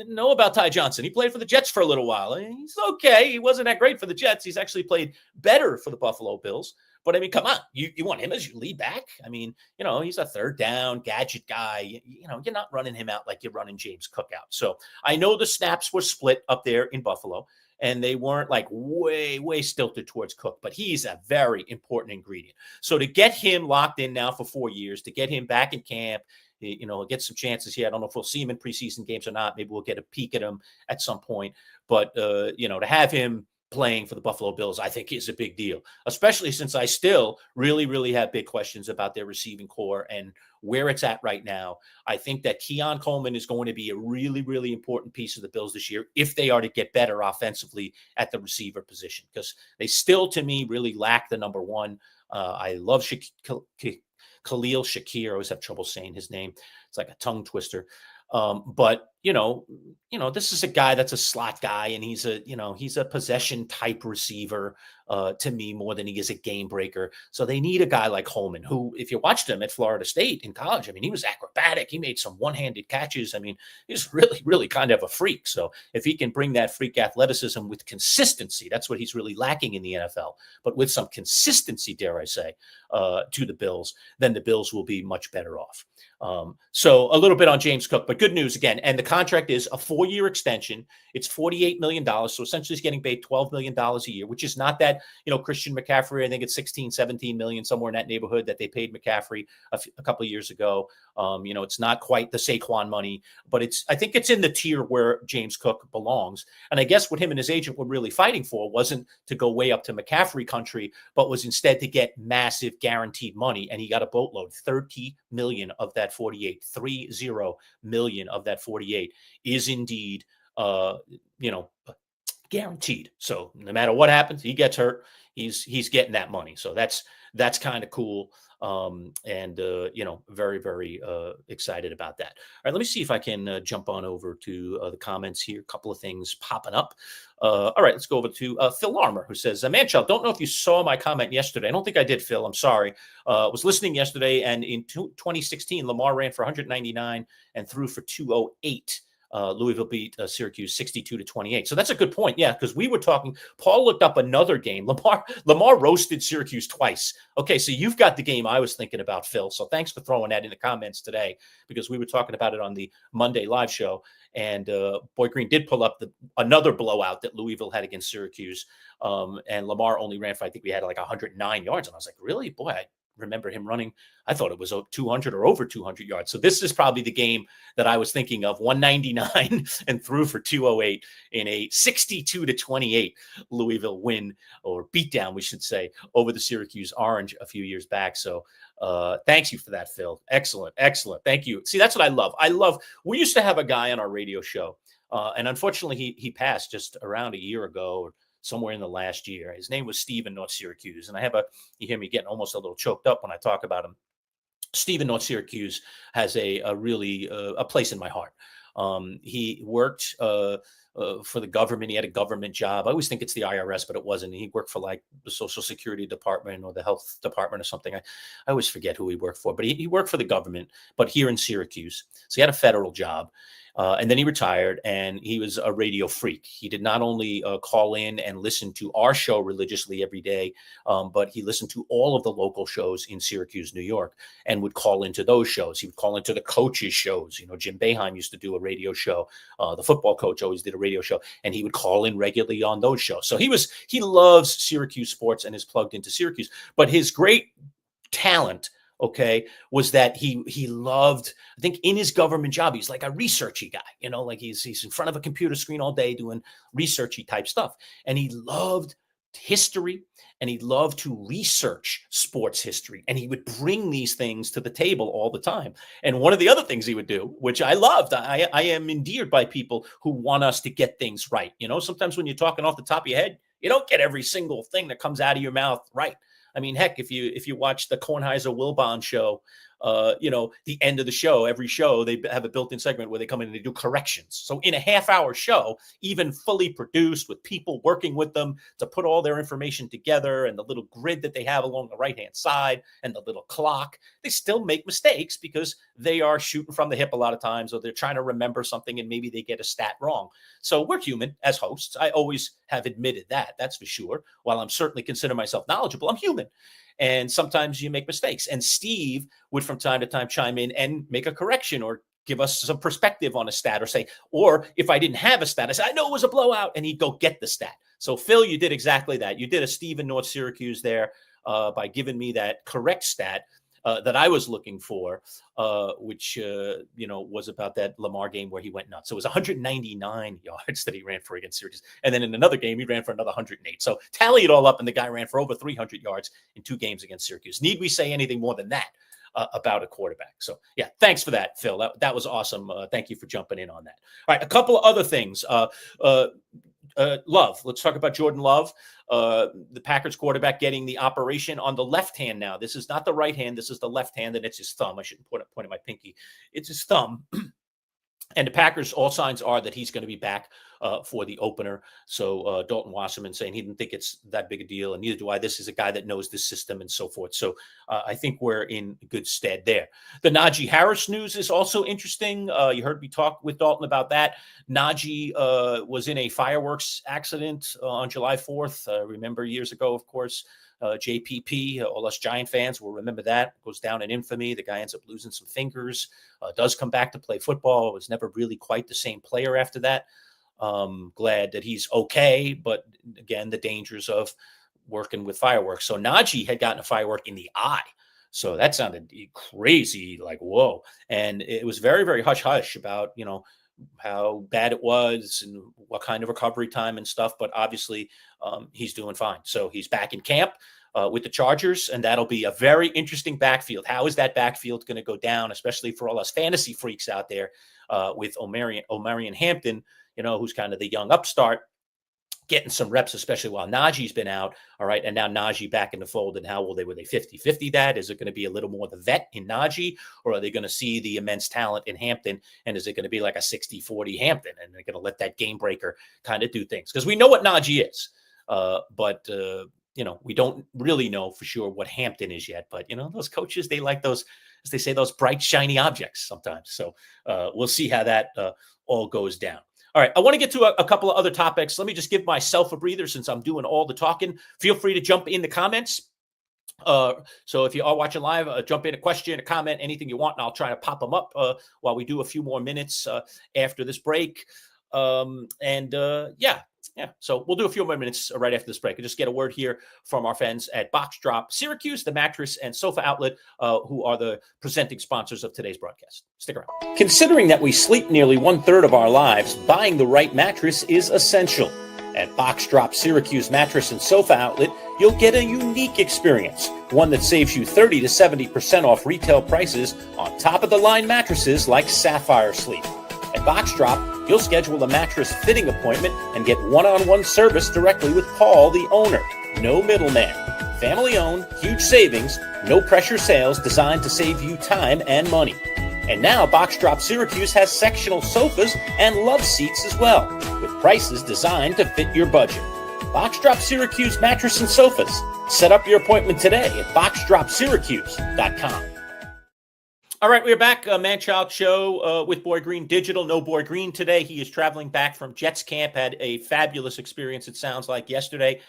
Speaker 2: know about Ty Johnson. He played for the Jets for a little while. He's okay. He wasn't that great for the Jets. He's actually played better for the Buffalo Bills. But, I mean, come on. You want him as your lead back? I mean, he's a third down gadget guy. You're not running him out like you're running James Cook out. So I know the snaps were split up there in Buffalo, and they weren't like way, way stilted towards Cook, but he's a very important ingredient. So to get him locked in now for 4 years, to get him back in camp, get some chances here. I don't know if we'll see him in preseason games or not. Maybe we'll get a peek at him at some point. But, to have him playing for the Buffalo Bills, I think is a big deal, especially since I still really, really have big questions about their receiving core and where it's at right now. I think that Keon Coleman is going to be a really, really important piece of the Bills this year if they are to get better offensively at the receiver position, because they still, to me, really lack the number one. I love Khalil Shakir. I always have trouble saying his name. It's like a tongue twister. But this is a guy that's a slot guy, and he's a possession type receiver to me more than he is a game breaker. So they need a guy like Holman, who, if you watched him at Florida State in college, I mean, he was acrobatic. He made some one-handed catches. I mean, he's really, really kind of a freak. So if he can bring that freak athleticism with consistency, that's what he's really lacking in the NFL. But with some consistency, dare I say, to the Bills, then the Bills will be much better off. So a little bit on James Cook, but good news again. And the contract is a 4-year extension. It's $48 million. So essentially he's getting paid $12 million a year, which is not that, Christian McCaffrey, I think it's 16, 17 million, somewhere in that neighborhood that they paid McCaffrey a couple of years ago. It's not quite the Saquon money, but I think it's in the tier where James Cook belongs. And I guess what him and his agent were really fighting for wasn't to go way up to McCaffrey country, but was instead to get massive guaranteed money. And he got a boatload, 30 million of that 48, 30 million of that 48 is indeed, guaranteed. So no matter what happens, he gets hurt, he's getting that money. So that's kind of cool. Very, very excited about that. All right, let me see if I can jump on over to the comments here. A couple of things popping up. All right, let's go over to Phil Armour, who says, Manchild, don't know if you saw my comment yesterday. I don't think I did, Phil. I'm sorry. Was listening yesterday, and in 2016, Lamar ran for 199 and threw for 208. Louisville beat Syracuse 62-28. So that's a good point. Yeah, because we were talking, Paul looked up another game. Lamar roasted Syracuse twice. Okay, so you've got the game I was thinking about, Phil. So thanks for throwing that in the comments today, because we were talking about it on the Monday live show. And Boy Green did pull up another blowout that Louisville had against Syracuse. And Lamar only ran for, I think we had like 109 yards. And I was like, really? Boy, I remember him running. I thought it was 200 or over 200 yards. So this is probably the game that I was thinking of, 199 and threw for 208 in a 62-28 Louisville win, or beatdown, we should say, over the Syracuse Orange a few years back. So thanks you for that, Phil. Excellent. Thank you. See, that's what I love. We used to have a guy on our radio show, and unfortunately he passed just around a year ago, or somewhere in the last year. His name was Steve in North Syracuse. And you hear me getting almost a little choked up when I talk about him. Steve in North Syracuse has a really a place in my heart. He worked for the government. He had a government job. I always think it's the IRS, but it wasn't. He worked for like the Social Security Department or the Health Department or something. I always forget who he worked for, but he worked for the government, but here in Syracuse. So he had a federal job. And then he retired, and he was a radio freak. He did not only call in and listen to our show religiously every day, but he listened to all of the local shows in Syracuse, New York, and would call into those shows. He would call into the coaches' shows. Jim Boeheim used to do a radio show. The football coach always did a radio show, and he would call in regularly on those shows. So he loves Syracuse sports and is plugged into Syracuse. But his great talent, was that he loved, I think in his government job, he's like a researchy guy, like he's in front of a computer screen all day doing researchy type stuff. And he loved history, and he loved to research sports history. And he would bring these things to the table all the time. And one of the other things he would do, which I loved, I am endeared by people who want us to get things right. Sometimes when you're talking off the top of your head, you don't get every single thing that comes out of your mouth right. I mean, heck, if you watch the Kornheiser-Wilbon show, the end of the show, every show, they have a built-in segment where they come in and they do corrections. So in a half-hour show, even fully produced with people working with them to put all their information together, and the little grid that they have along the right-hand side and the little clock, they still make mistakes because they are shooting from the hip a lot of times, or they're trying to remember something and maybe they get a stat wrong. So we're human as hosts. I always have admitted that, that's for sure. While I'm certainly consider myself knowledgeable, I'm human. And sometimes you make mistakes. And Steve would from time to time chime in and make a correction or give us some perspective on a stat, or say, or if I didn't have a stat, I said, I know it was a blowout, and he'd go get the stat. So Phil, you did exactly that. You did a Steve in North Syracuse there by giving me that correct stat that I was looking for, which, was about that Lamar game where he went nuts. So it was 199 yards that he ran for against Syracuse. And then in another game, he ran for another 108. So tally it all up, and the guy ran for over 300 yards in 2 games against Syracuse. Need we say anything more than that about a quarterback? So, yeah, thanks for that, Phil. That was awesome. Thank you for jumping in on that. All right, a couple of other things. Love. Let's talk about Jordan Love, the Packers quarterback, getting the operation on the left hand now. This is not the right hand. This is the left hand, and it's his thumb. I shouldn't point at my pinky. It's his thumb. And the Packers, all signs are that he's going to be back for the opener. So Dalton Wasserman saying he didn't think it's that big a deal, and neither do I. This is a guy that knows the system and so forth. So I think we're in good stead there. The Najee Harris news is also interesting. You heard me talk with Dalton about that. Najee was in a fireworks accident on July 4th. Remember years ago, of course. JPP, all us Giant fans will remember that. Goes down in infamy. The guy ends up losing some fingers, does come back to play football. Was never really quite the same player after that. Glad that he's okay, but again, the dangers of working with fireworks. So Najee had gotten a firework in the eye. So that sounded crazy, like, whoa. And it was very, very hush-hush about, how bad it was and what kind of recovery time and stuff. But obviously he's doing fine. So he's back in camp with the Chargers, and that'll be a very interesting backfield. How is that backfield going to go down, especially for all us fantasy freaks out there with Omarion Hampton, who's kind of the young upstart, getting some reps, especially while Najee's been out. All right. And now Najee back in the fold. And how were they 50-50 that? Is it going to be a little more the vet in Najee, or are they going to see the immense talent in Hampton? And is it going to be like a 60-40 Hampton? And they're going to let that game breaker kind of do things? Because we know what Najee is. But we don't really know for sure what Hampton is yet. But, those coaches, they like those, as they say, those bright, shiny objects sometimes. So we'll see how that all goes down. All right, I want to get to a couple of other topics. Let me just give myself a breather since I'm doing all the talking. Feel free to jump in the comments. So if you are watching live, jump in a question, a comment, anything you want, and I'll try to pop them up while we do a few more minutes after this break. Yeah. So we'll do a few more minutes right after this break. I just get a word here from our friends at Box Drop Syracuse, the mattress and sofa outlet, who are the presenting sponsors of today's broadcast. Stick around. Considering that we sleep nearly 1/3 of our lives, buying the right mattress is essential. At Box Drop Syracuse Mattress and Sofa Outlet, you'll get a unique experience, one that saves you 30 to 70% off retail prices on top-of-the-line mattresses like Sapphire Sleep. At Box Drop, you'll schedule a mattress fitting appointment and get one-on-one service directly with Paul, the owner. No middleman. Family-owned, huge savings, no-pressure sales designed to save you time and money. And now Box Drop Syracuse has sectional sofas and love seats as well, with prices designed to fit your budget. Box Drop Syracuse Mattress and Sofas. Set up your appointment today at boxdropsyracuse.com. All right, we're back. Manchild Show with Boy Green Digital. No Boy Green today. He is traveling back from Jets camp. Had a fabulous experience, it sounds like, yesterday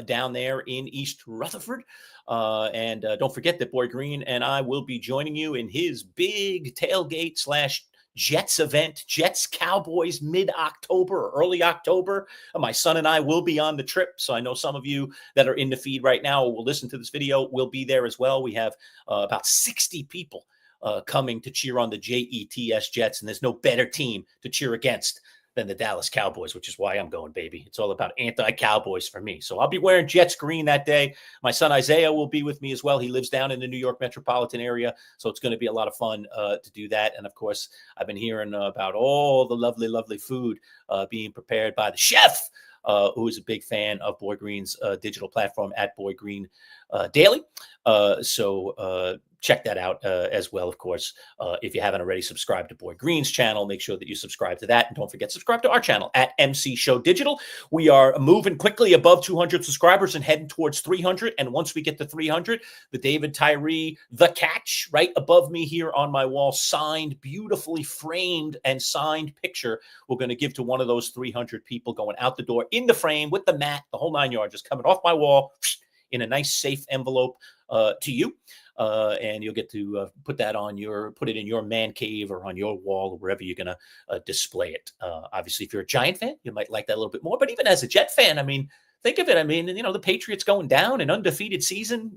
Speaker 2: down there in East Rutherford. And don't forget that Boy Green and I will be joining you in his big tailgate / Jets event, Jets Cowboys, mid-October, early October. My son and I will be on the trip. So I know some of you that are in the feed right now will listen to this video will be there as well. We have about 60 people coming to cheer on the Jets Jets, and there's no better team to cheer against than the Dallas Cowboys, which is why I'm going, baby. It's all about anti-Cowboys for me. So I'll be wearing Jets green that day. My son Isaiah will be with me as well. He lives down in the New York metropolitan area, so it's going to be a lot of fun to do that. And of course, I've been hearing about all the lovely, lovely food being prepared by the chef, who is a big fan of Boy Green's digital platform at Boy Green Daily. So check that out as well, of course. If you haven't already subscribed to Boy Green's channel, make sure that you subscribe to that. And don't forget, subscribe to our channel at MC Show Digital. We are moving quickly above 200 subscribers and heading towards 300. And once we get to 300, the David Tyree, The Catch, right above me here on my wall, signed, beautifully framed and signed picture, we're going to give to one of those 300 people going out the door in the frame with the mat, the whole 9 yards, just coming off my wall in a nice, safe envelope to you. And you'll get to put it in your man cave or on your wall or wherever you're going to display it. Obviously, if you're a Giant fan, you might like that a little bit more. But even as a Jet fan, I mean, think of it. I mean, the Patriots going down, an undefeated season,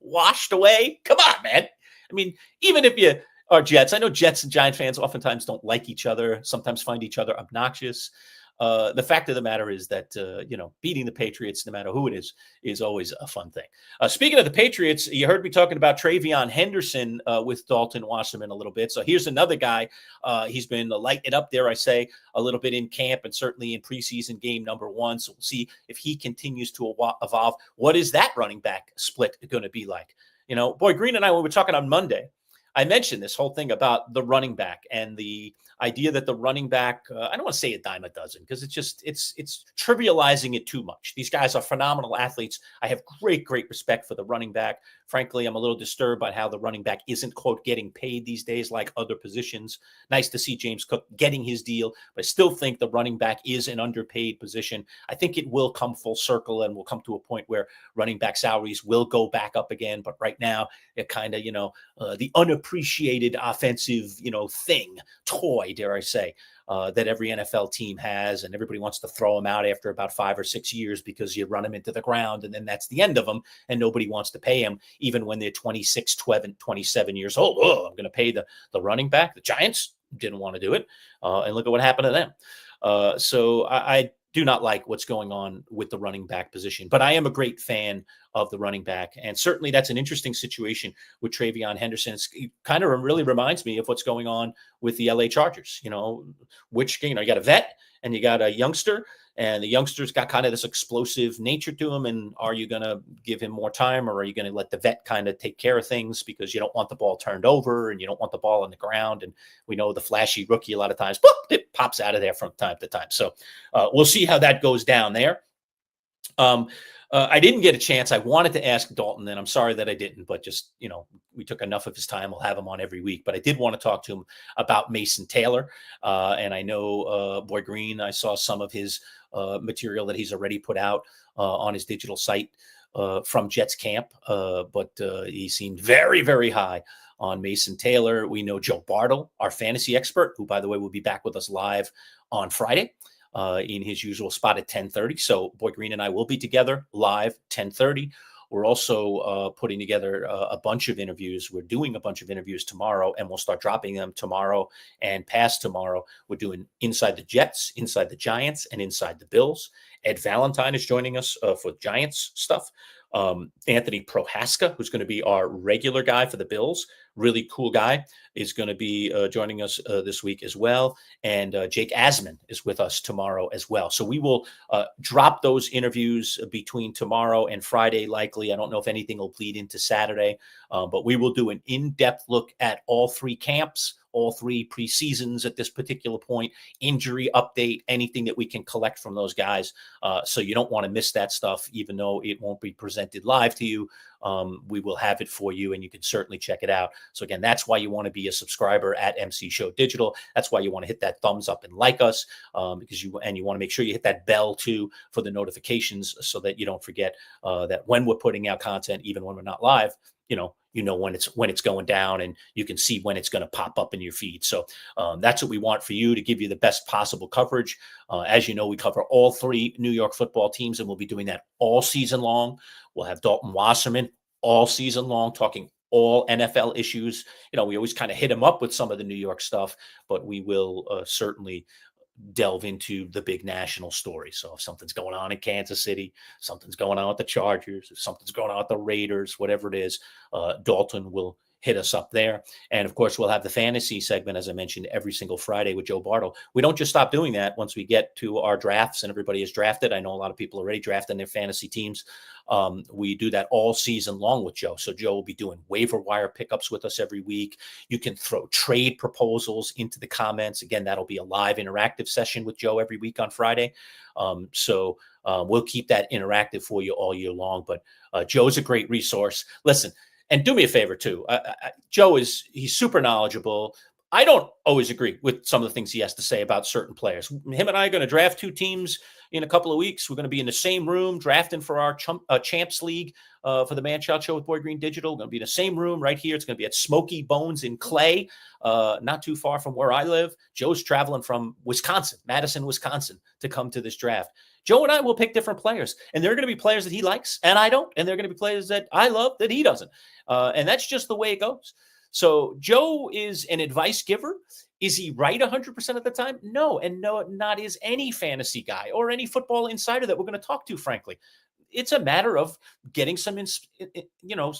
Speaker 2: washed away. Come on, man. I mean, even if you are Jets, I know Jets and Giant fans oftentimes don't like each other, sometimes find each other obnoxious. the fact of the matter is that, beating the Patriots, no matter who it is always a fun thing. Speaking of the Patriots, you heard me talking about Travion Henderson with Dalton Wasserman a little bit. So here's another guy. He's been lighting it up there, I say, a little bit in camp and certainly in preseason game number 1. So we'll see if he continues to evolve. What is that running back split going to be like? Boy Green and I, when we were talking on Monday, I mentioned this whole thing about the running back and the idea that the running back, I don't want to say a dime a dozen because it's trivializing it too much. These guys are phenomenal athletes. I have great respect for the running back. Frankly, I'm a little disturbed by how the running back isn't, quote, getting paid these days like other positions. Nice to see James Cook getting his deal, but I still think the running back is an underpaid position. I think it will come full circle and will come to a point where running back salaries will go back up again. But right now, it kind of, the unappreciated offensive, toy, dare I say, that every NFL team has, and everybody wants to throw them out after about 5 or 6 years because you run them into the ground and then that's the end of them, and nobody wants to pay them even when they're 26, 12, and 27 years old. Oh, I'm going to pay the running back. The Giants didn't want to do it, and look at what happened to them. So I do not like what's going on with the running back position, but I am a great fan of the running back. And certainly that's an interesting situation with Travion Henderson. It kind of really reminds me of what's going on with the LA Chargers, you got a vet and you got a youngster, and the youngster's got kind of this explosive nature to him. And are you going to give him more time, or are you going to let the vet kind of take care of things because you don't want the ball turned over and you don't want the ball on the ground? And we know the flashy rookie a lot of times, it pops out of there from time to time. So we'll see how that goes down there. I didn't get a chance. I wanted to ask Dalton, and I'm sorry that I didn't, but just, we took enough of his time. We'll have him on every week, but I did want to talk to him about Mason Taylor. And I know Boy Green, I saw some of his material that he's already put out on his digital site from Jets camp. But he seemed very, very high on Mason Taylor. We know Joe Bartle, our fantasy expert, who, by the way, will be back with us live on Friday. In his usual spot at 10:30. So Boy Green and I will be together live 10:30. We're also putting together a bunch of interviews. We're doing a bunch of interviews tomorrow, and we'll start dropping them tomorrow and past tomorrow. We're doing Inside the Jets, Inside the Giants, and Inside the Bills. Ed Valentine is joining us for Giants stuff. Anthony Prohaska, who's going to be our regular guy for the Bills, really cool guy, is going to be joining us this week as well. And Jake Asman is with us tomorrow as well. So we will drop those interviews between tomorrow and Friday, likely. I don't know if anything will bleed into Saturday, but we will do an in-depth look at all 3 camps, all 3 preseasons at this particular point, injury update, anything that we can collect from those guys. So you don't want to miss that stuff, even though it won't be presented live to you. We will have it for you, and you can certainly check it out. So again, that's why you want to be a subscriber at MC Show Digital. That's why you want to hit that thumbs up and like us, because you want to make sure you hit that bell too for the notifications, so that you don't forget that when we're putting out content, even when we're not live, you know when it's going down, and you can see when it's going to pop up in your feed. So that's what we want for you, to give you the best possible coverage. As you know, we cover all 3 New York football teams, and we'll be doing that all season long. We'll have Dalton Wasserman all season long talking all NFL issues. We always kind of hit him up with some of the New York stuff, but we will certainly delve into the big national story. So if something's going on in Kansas City, something's going on with the Chargers, if something's going on with the Raiders, whatever it is, Dalton will hit us up there. And of course, we'll have the fantasy segment, as I mentioned, every single Friday with Joe Bartle. We don't just stop doing that once we get to our drafts and everybody is drafted. I know a lot of people already drafting their fantasy teams. We do that all season long with Joe. So Joe will be doing waiver wire pickups with us every week. You can throw trade proposals into the comments. Again, that'll be a live interactive session with Joe every week on Friday. So we'll keep that interactive for you all year long. But Joe's a great resource. Listen, and do me a favor too. Joe he's super knowledgeable. I don't always agree with some of the things he has to say about certain players. Him and I are going to draft 2 teams in a couple of weeks. We're going to be in the same room drafting for our Champs League for the Manchild Show with Boy Green Digital. We're going to be in the same room right here. It's going to be at Smoky Bones in Clay, not too far from where I live. Joe's traveling from Wisconsin, Madison, Wisconsin, to come to this draft. Joe and I will pick different players, and there are going to be players that he likes and I don't, and there are going to be players that I love that he doesn't. And that's just the way it goes. So Joe is an advice giver. Is he right 100% of the time? No. And no, not is any fantasy guy or any football insider that we're going to talk to, frankly. It's a matter of getting some,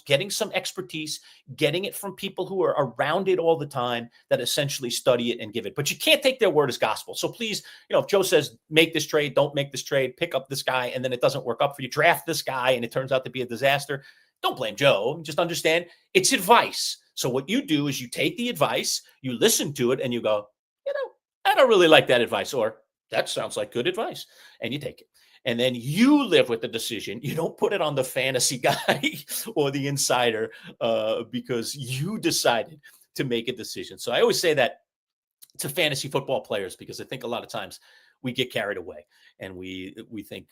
Speaker 2: getting some expertise, getting it from people who are around it all the time that essentially study it and give it. But you can't take their word as gospel. So please, if Joe says, make this trade, don't make this trade, pick up this guy, and then it doesn't work up for you, draft this guy, and it turns out to be a disaster. Don't blame Joe. Just understand it's advice. So what you do is you take the advice, you listen to it, and you go, I don't really like that advice, or that sounds like good advice, and you take it. And then you live with the decision. You don't put it on the fantasy guy or the insider because you decided to make a decision. So I always say that to fantasy football players, because I think a lot of times we get carried away and we think,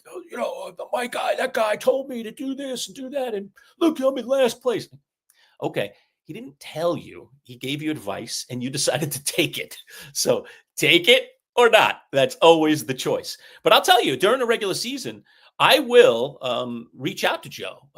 Speaker 2: my guy, that guy told me to do this and do that. And look, I'm in last place. Okay. He didn't tell you. He gave you advice and you decided to take it. So take it or not. That's always the choice. But I'll tell you, during the regular season, I will reach out to Joe.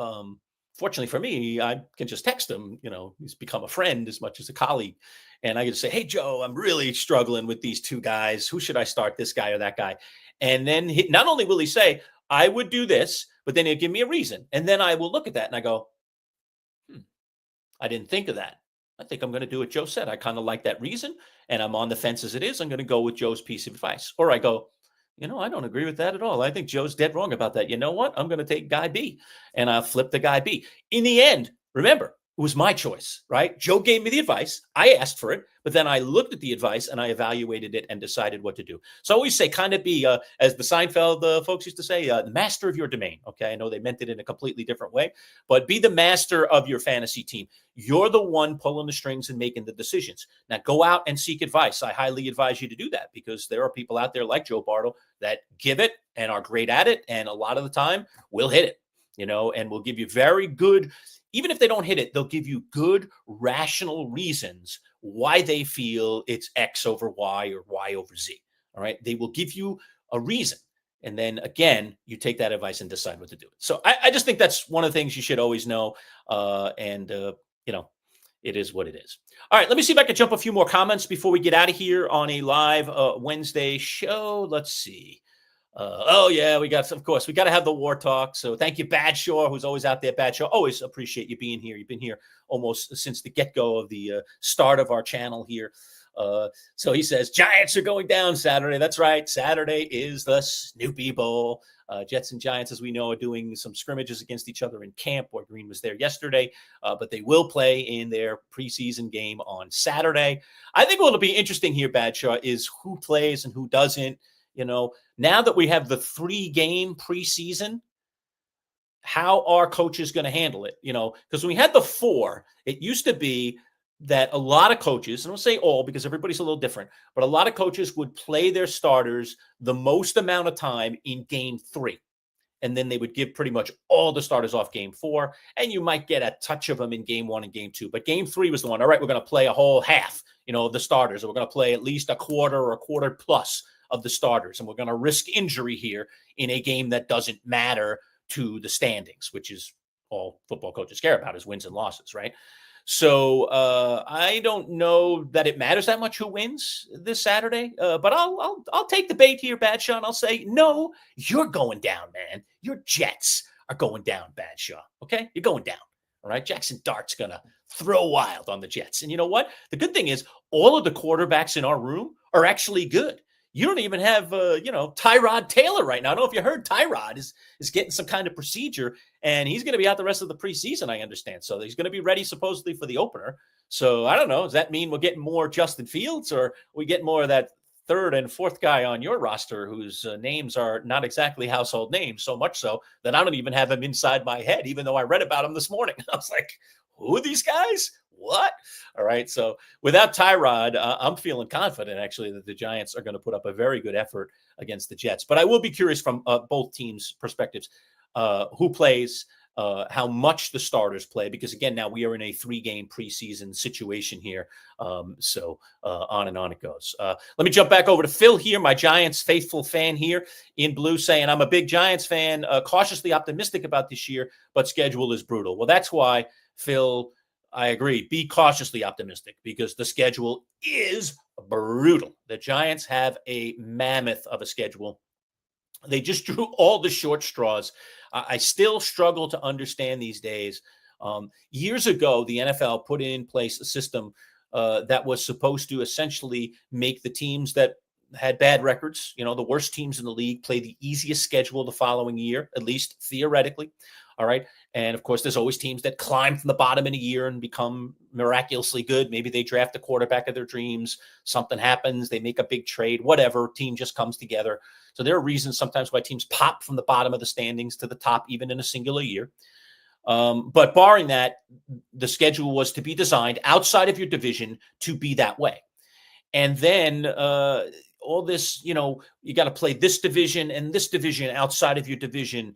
Speaker 2: Fortunately for me, I can just text him. He's become a friend as much as a colleague. And I can say, hey, Joe, I'm really struggling with these two guys. Who should I start, this guy or that guy? And then not only will he say, I would do this, but then he'll give me a reason. And then I will look at that and I go, I didn't think of that. I think I'm going to do what Joe said. I kind of like that reason, and I'm on the fence as it is. I'm going to go with Joe's piece of advice. Or I go, I don't agree with that at all. I think Joe's dead wrong about that. You know what? I'm going to take guy B, and I'll flip the guy B. In the end, remember, it was my choice, right? Joe gave me the advice. I asked for it, but then I looked at the advice and I evaluated it and decided what to do. So I always say, kind of be, as the Seinfeld folks used to say, the master of your domain. Okay, I know they meant it in a completely different way, but be the master of your fantasy team. You're the one pulling the strings and making the decisions. Now go out and seek advice. I highly advise you to do that because there are people out there like Joe Bartle that give it and are great at it, and a lot of the time will hit it, and will give you very good. Even if they don't hit it, they'll give you good, rational reasons why they feel it's X over Y or Y over Z. All right. They will give you a reason. And then again, you take that advice and decide what to do. So I just think that's one of the things you should always know. It is what it is. All right. Let me see if I can jump a few more comments before we get out of here on a live Wednesday show. Let's see. We got to have the war talk. So thank you, Badshaw, who's always out there. Badshaw, always appreciate you being here. You've been here almost since the get-go of the start of our channel here. So he says, Giants are going down Saturday. That's right. Saturday is the Snoopy Bowl. Jets and Giants, as we know, are doing some scrimmages against each other in camp. Boy Green was there yesterday, but they will play in their preseason game on Saturday. I think what'll be interesting here, Badshaw, is who plays and who doesn't. Now that we have the 3-game preseason, how are coaches going to handle it? Because when we had the 4, it used to be that a lot of coaches, and I'll say all because everybody's a little different, but a lot of coaches would play their starters the most amount of time in game 3. And then they would give pretty much all the starters off game 4. And you might get a touch of them in game 1 and game 2. But game 3 was the one, all right, we're going to play a whole half, of the starters. Or we're going to play at least a quarter or a quarter plus of the starters. And we're going to risk injury here in a game that doesn't matter to the standings, which is all football coaches care about is wins and losses, right? So I don't know that it matters that much who wins this Saturday, but I'll take the bait here, Badshaw, and I'll say, no, you're going down, man. Your Jets are going down, Badshaw, okay? You're going down, all right? Jackson Dart's going to throw wild on the Jets. And you know what? The good thing is all of the quarterbacks in our room are actually good. You don't even have, Tyrod Taylor right now. I don't know if you heard Tyrod is getting some kind of procedure, and he's going to be out the rest of the preseason, I understand. So he's going to be ready supposedly for the opener. So I don't know. Does that mean we're getting more Justin Fields, or we get more of that 3rd and 4th guy on your roster whose names are not exactly household names, so much so that I don't even have him inside my head, even though I read about him this morning. I was like, who are these guys? What? All right. So without Tyrod, I'm feeling confident, actually, that the Giants are going to put up a very good effort against the Jets. But I will be curious from both teams' perspectives, who plays, how much the starters play, because, again, now we are in a 3-game preseason situation here. So on and on it goes. Let me jump back over to Phil here, my Giants faithful fan here in blue, saying, I'm a big Giants fan, cautiously optimistic about this year, but schedule is brutal. Well, that's why, Phil, I agree. Be cautiously optimistic because the schedule is brutal. The Giants have a mammoth of a schedule. They just drew all the short straws. I still struggle to understand these days. Years ago, the NFL put in place a system that was supposed to essentially make the teams that had bad records, the worst teams in the league, play the easiest schedule the following year, at least theoretically. All right. And of course, there's always teams that climb from the bottom in a year and become miraculously good. Maybe they draft the quarterback of their dreams. Something happens. They make a big trade, whatever. Team just comes together. So there are reasons sometimes why teams pop from the bottom of the standings to the top, even in a singular year. But barring that, the schedule was to be designed outside of your division to be that way. And then all this, you got to play this division and this division outside of your division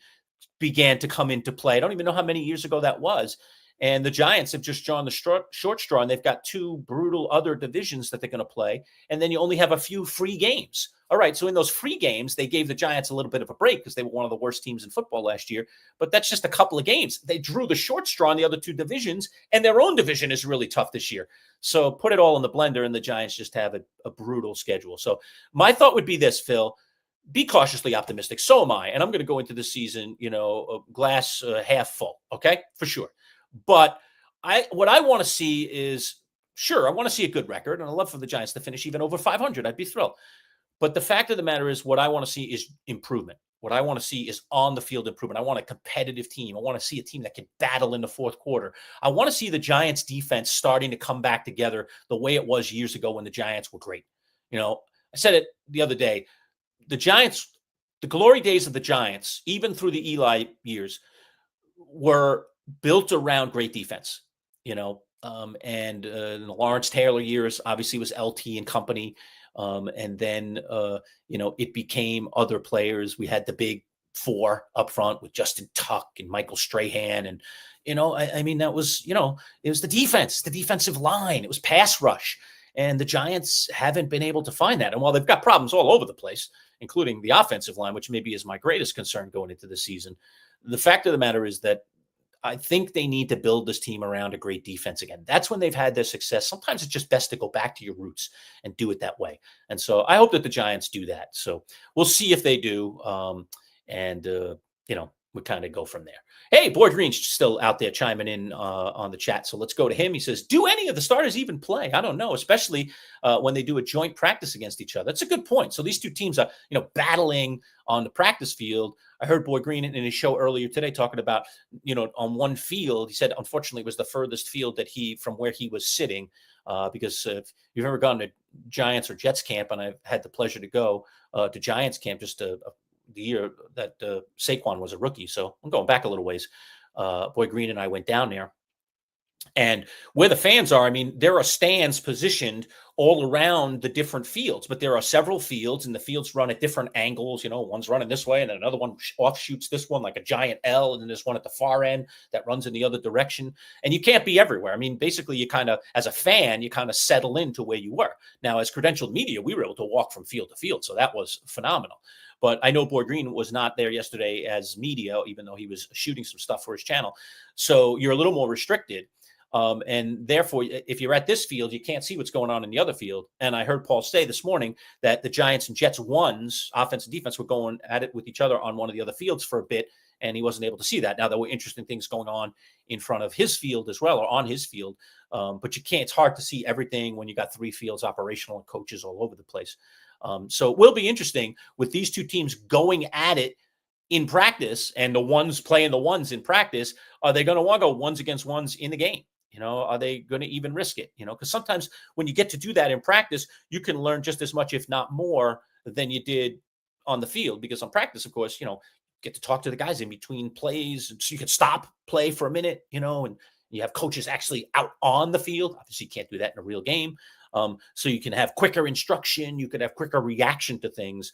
Speaker 2: began to come into play. I don't even know how many years ago that was. And the Giants have just drawn the short straw, and they've got two brutal other divisions that they're going to play. And then you only have a few free games. All right, so in those free games, they gave the Giants a little bit of a break because they were one of the worst teams in football last year. But that's just a couple of games. They drew the short straw in the other two divisions, and their own division is really tough this year. So put it all in the blender, and the Giants just have a brutal schedule. So my thought would be this, Phil. Be cautiously optimistic. So am I. And I'm going to go into this season, glass half full. Okay, for sure. But what I want to see is, sure, I want to see a good record, and I'd love for the Giants to finish even over 500. I'd be thrilled. But the fact of the matter is, what I want to see is improvement. What I want to see is on the field improvement. I want a competitive team. I want to see a team that can battle in the fourth quarter. I want to see the Giants defense starting to come back together the way it was years ago when the Giants were great. I said it the other day. The Giants, the glory days of the Giants, even through the Eli years, were built around great defense, and in the Lawrence Taylor years, obviously was LT and company. And then, it became other players. We had the big four up front with Justin Tuck and Michael Strahan. And, that was, it was the defense, the defensive line. It was pass rush. And the Giants haven't been able to find that. And while they've got problems all over the place, including the offensive line, which maybe is my greatest concern going into the season, the fact of the matter is that I think they need to build this team around a great defense again. That's when they've had their success. Sometimes it's just best to go back to your roots and do it that way. And so I hope that the Giants do that. So we'll see if they do. We kind of go from there. Hey, Boy Green's still out there chiming in on the chat. So let's go to him. He says, do any of the starters even play? I don't know, especially when they do a joint practice against each other. That's a good point. So these two teams are, battling on the practice field. I heard Boy Green in his show earlier today talking about, on one field, he said, unfortunately, it was the furthest field that from where he was sitting, because if you've ever gone to Giants or Jets camp, and I've had the pleasure to go to Giants camp just the year that Saquon was a rookie. So I'm going back a little ways. Boy Green and I went down there. And where the fans are, there are stands positioned all around the different fields, but there are several fields, and the fields run at different angles. One's running this way, and then another one offshoots this one like a giant L, and then there's one at the far end that runs in the other direction. And you can't be everywhere. Basically, you kind of, as a fan, you kind of settle into where you were. Now, as credentialed media, we were able to walk from field to field, so that was phenomenal. But I know Boy Green was not there yesterday as media, even though he was shooting some stuff for his channel. So you're a little more restricted. And therefore, if you're at this field, you can't see what's going on in the other field. And I heard Paul say this morning that the Giants and Jets ones, offense and defense, were going at it with each other on one of the other fields for a bit, and he wasn't able to see that. Now, there were interesting things going on in front of his field as well, or on his field. But you can't, it's hard to see everything when you got three fields operational and coaches all over the place. So it will be interesting with these two teams going at it in practice, and the ones playing the ones in practice. Are they going to want to go ones against ones in the game? Are they going to even risk it? Because sometimes when you get to do that in practice, you can learn just as much, if not more, than you did on the field. Because on practice, of course, get to talk to the guys in between plays, so you can stop play for a minute, and you have coaches actually out on the field. Obviously, you can't do that in a real game. So you can have quicker instruction. You could have quicker reaction to things,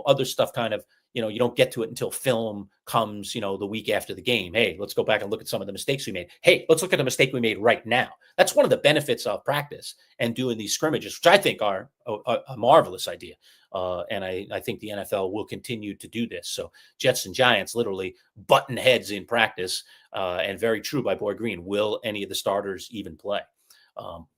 Speaker 2: other stuff kind of, you don't get to it until film comes, the week after the game. Hey, let's go back and look at some of the mistakes we made. Hey, let's look at the mistake we made right now. That's one of the benefits of practice and doing these scrimmages, which I think are a marvelous idea. And I think the NFL will continue to do this. So Jets and Giants literally button heads in practice, and very true by Boy Green. Will any of the starters even play?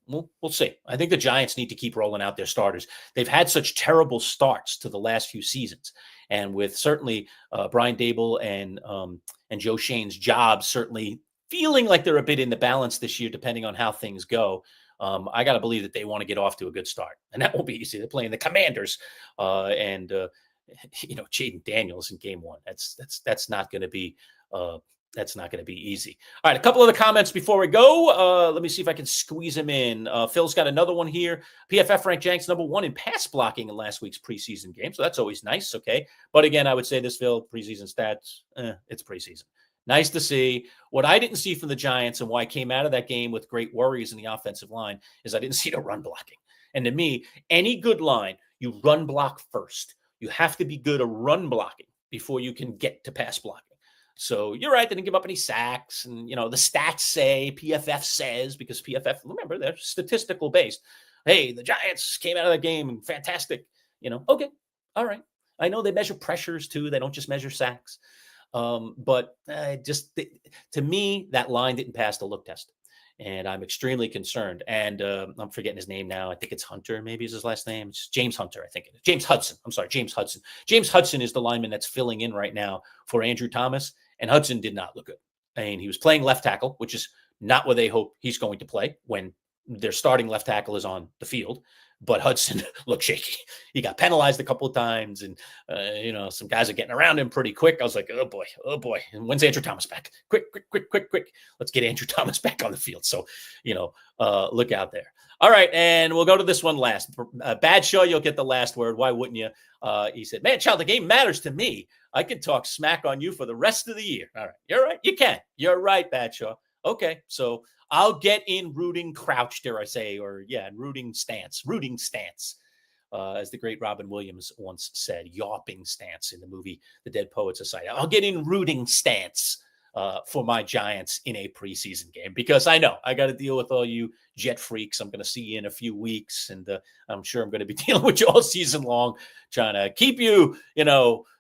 Speaker 2: We'll see. I think the Giants need to keep rolling out their starters. They've had such terrible starts to the last few seasons, and with certainly Brian Dable and Joe Shane's jobs certainly feeling like they're a bit in the balance this year, depending on how things go. I got to believe that they want to get off to a good start, and that won't be easy. They're playing the Commanders, and Jaden Daniels in Game 1. That's not going to be. That's not going to be easy. All right, a couple of the comments before we go. Let me see if I can squeeze them in. Phil's got another one here. PFF ranked Jenks number 1 in pass blocking in last week's preseason game, so that's always nice. Okay, but again, I would say this, Phil, preseason stats. It's preseason. Nice to see. What I didn't see from the Giants and why I came out of that game with great worries in the offensive line is I didn't see the run blocking. And to me, any good line, you run block first. You have to be good at run blocking before you can get to pass blocking. So you're right. They didn't give up any sacks. And, the stats say, PFF says, because PFF, remember, they're statistical based. Hey, the Giants came out of that game and fantastic. Okay. All right. I know they measure pressures too. They don't just measure sacks. But to me, that line didn't pass the look test. And I'm extremely concerned. And I'm forgetting his name now. I think it's Hunter. Maybe is his last name. It's James Hunter, I think it is. James Hudson. I'm sorry, James Hudson. James Hudson is the lineman that's filling in right now for Andrew Thomas. And Hudson did not look good. I mean, he was playing left tackle, which is not where they hope he's going to play when their starting left tackle is on the field. But Hudson looked shaky. He got penalized a couple of times, and some guys are getting around him pretty quick. I was like, oh boy. And when's Andrew Thomas back? Quick. Let's get Andrew Thomas back on the field. So, look out there. All right, and we'll go to this one last. Bad show, you'll get the last word. Why wouldn't you? He said, Manchild, the game matters to me. I can talk smack on you for the rest of the year. All right, you're right. You can. You're right, Badshaw. Okay, so I'll get in rooting crouch, dare I say, rooting stance, as the great Robin Williams once said, yawping stance in the movie The Dead Poets Society. I'll get in rooting stance for my Giants in a preseason game, because I know I got to deal with all you Jet freaks. I'm going to see you in a few weeks, and I'm sure I'm going to be dealing with you all season long, trying to keep you,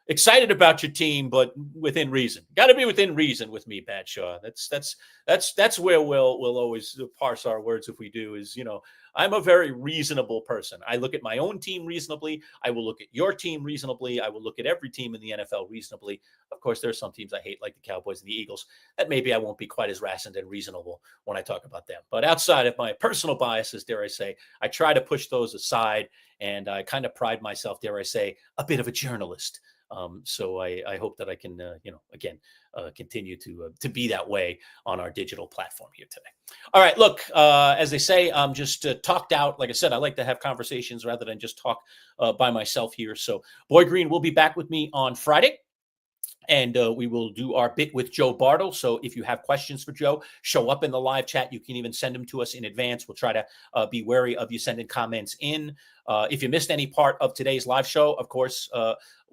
Speaker 2: excited about your team, but within reason. Got to be within reason with me, Badshaw. That's where we'll always parse our words. If we do, is I'm a very reasonable person. I look at my own team reasonably. I will look at your team reasonably. I will look at every team in the NFL reasonably. Of course, there are some teams I hate, like the Cowboys and the Eagles, that maybe I won't be quite as rational and reasonable when I talk about them. But outside of my personal biases, dare I say, I try to push those aside, and I kind of pride myself, dare I say, a bit of a journalist. So I hope that I can, continue to be that way on our digital platform here today. All right, look, as they say, I'm just talked out. Like I said, I like to have conversations rather than just talk by myself here. So Boy Green will be back with me on Friday. And we will do our bit with Joe Bartle. So if you have questions for Joe, show up in the live chat. You can even send them to us in advance. We'll try to be wary of you sending comments in. If you missed any part of today's live show, of course,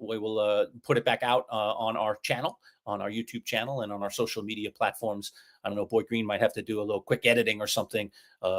Speaker 2: we will put it back out on our channel, on our YouTube channel, and on our social media platforms. I don't know, Boy Green might have to do a little quick editing or something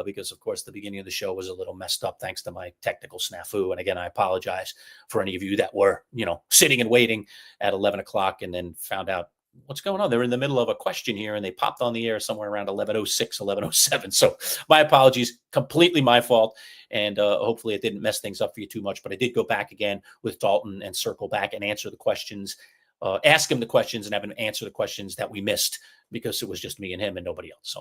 Speaker 2: because, of course, the beginning of the show was a little messed up thanks to my technical snafu. And again, I apologize for any of you that were, sitting and waiting at 11 o'clock and then found out what's going on. They're in the middle of a question here, and they popped on the air somewhere around 11:06, 11:07. So my apologies, completely my fault. And hopefully it didn't mess things up for you too much. But I did go back again with Dalton and circle back and answer the questions, ask him the questions and have him answer the questions that we missed, because it was just me and him and nobody else.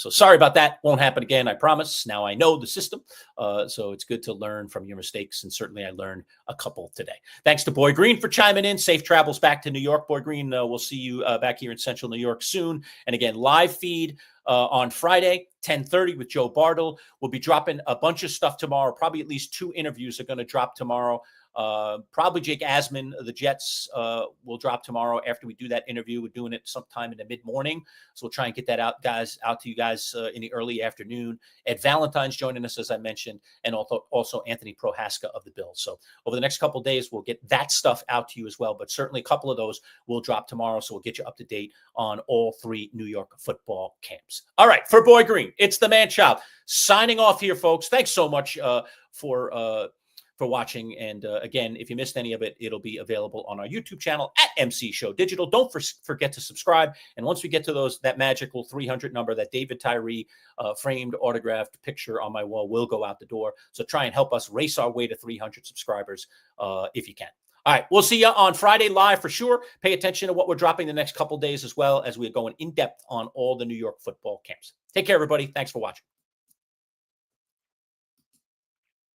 Speaker 2: So sorry about that. Won't happen again, I promise. Now I know the system. So it's good to learn from your mistakes. And certainly I learned a couple today. Thanks to Boy Green for chiming in. Safe travels back to New York. Boy Green, we'll see you back here in Central New York soon. And again, live feed on Friday, 10:30 with Joe Bartle. We'll be dropping a bunch of stuff tomorrow. Probably at least 2 interviews are going to drop tomorrow. Probably Jake Asman of the Jets will drop tomorrow after we do that interview. We're doing it sometime in the mid-morning. So we'll try and get that out to you guys in the early afternoon. Ed Valentine's joining us, as I mentioned, and also Anthony Prohaska of the Bills. So over the next couple of days, we'll get that stuff out to you as well. But certainly a couple of those will drop tomorrow. So we'll get you up to date on all 3 New York football camps. All right, for Boy Green, it's the Manchild signing off here, folks. Thanks so much for for watching. And again, if you missed any of it, it'll be available on our YouTube channel at MC Show Digital. Don't forget to subscribe. And once we get to that magical 300 number, that David Tyree framed autographed picture on my wall will go out the door. So try and help us race our way to 300 subscribers if you can. All right, we'll see you on Friday live for sure. Pay attention to what we're dropping the next couple days as well, as we're going in depth on all the New York football camps. Take care, everybody. Thanks for watching.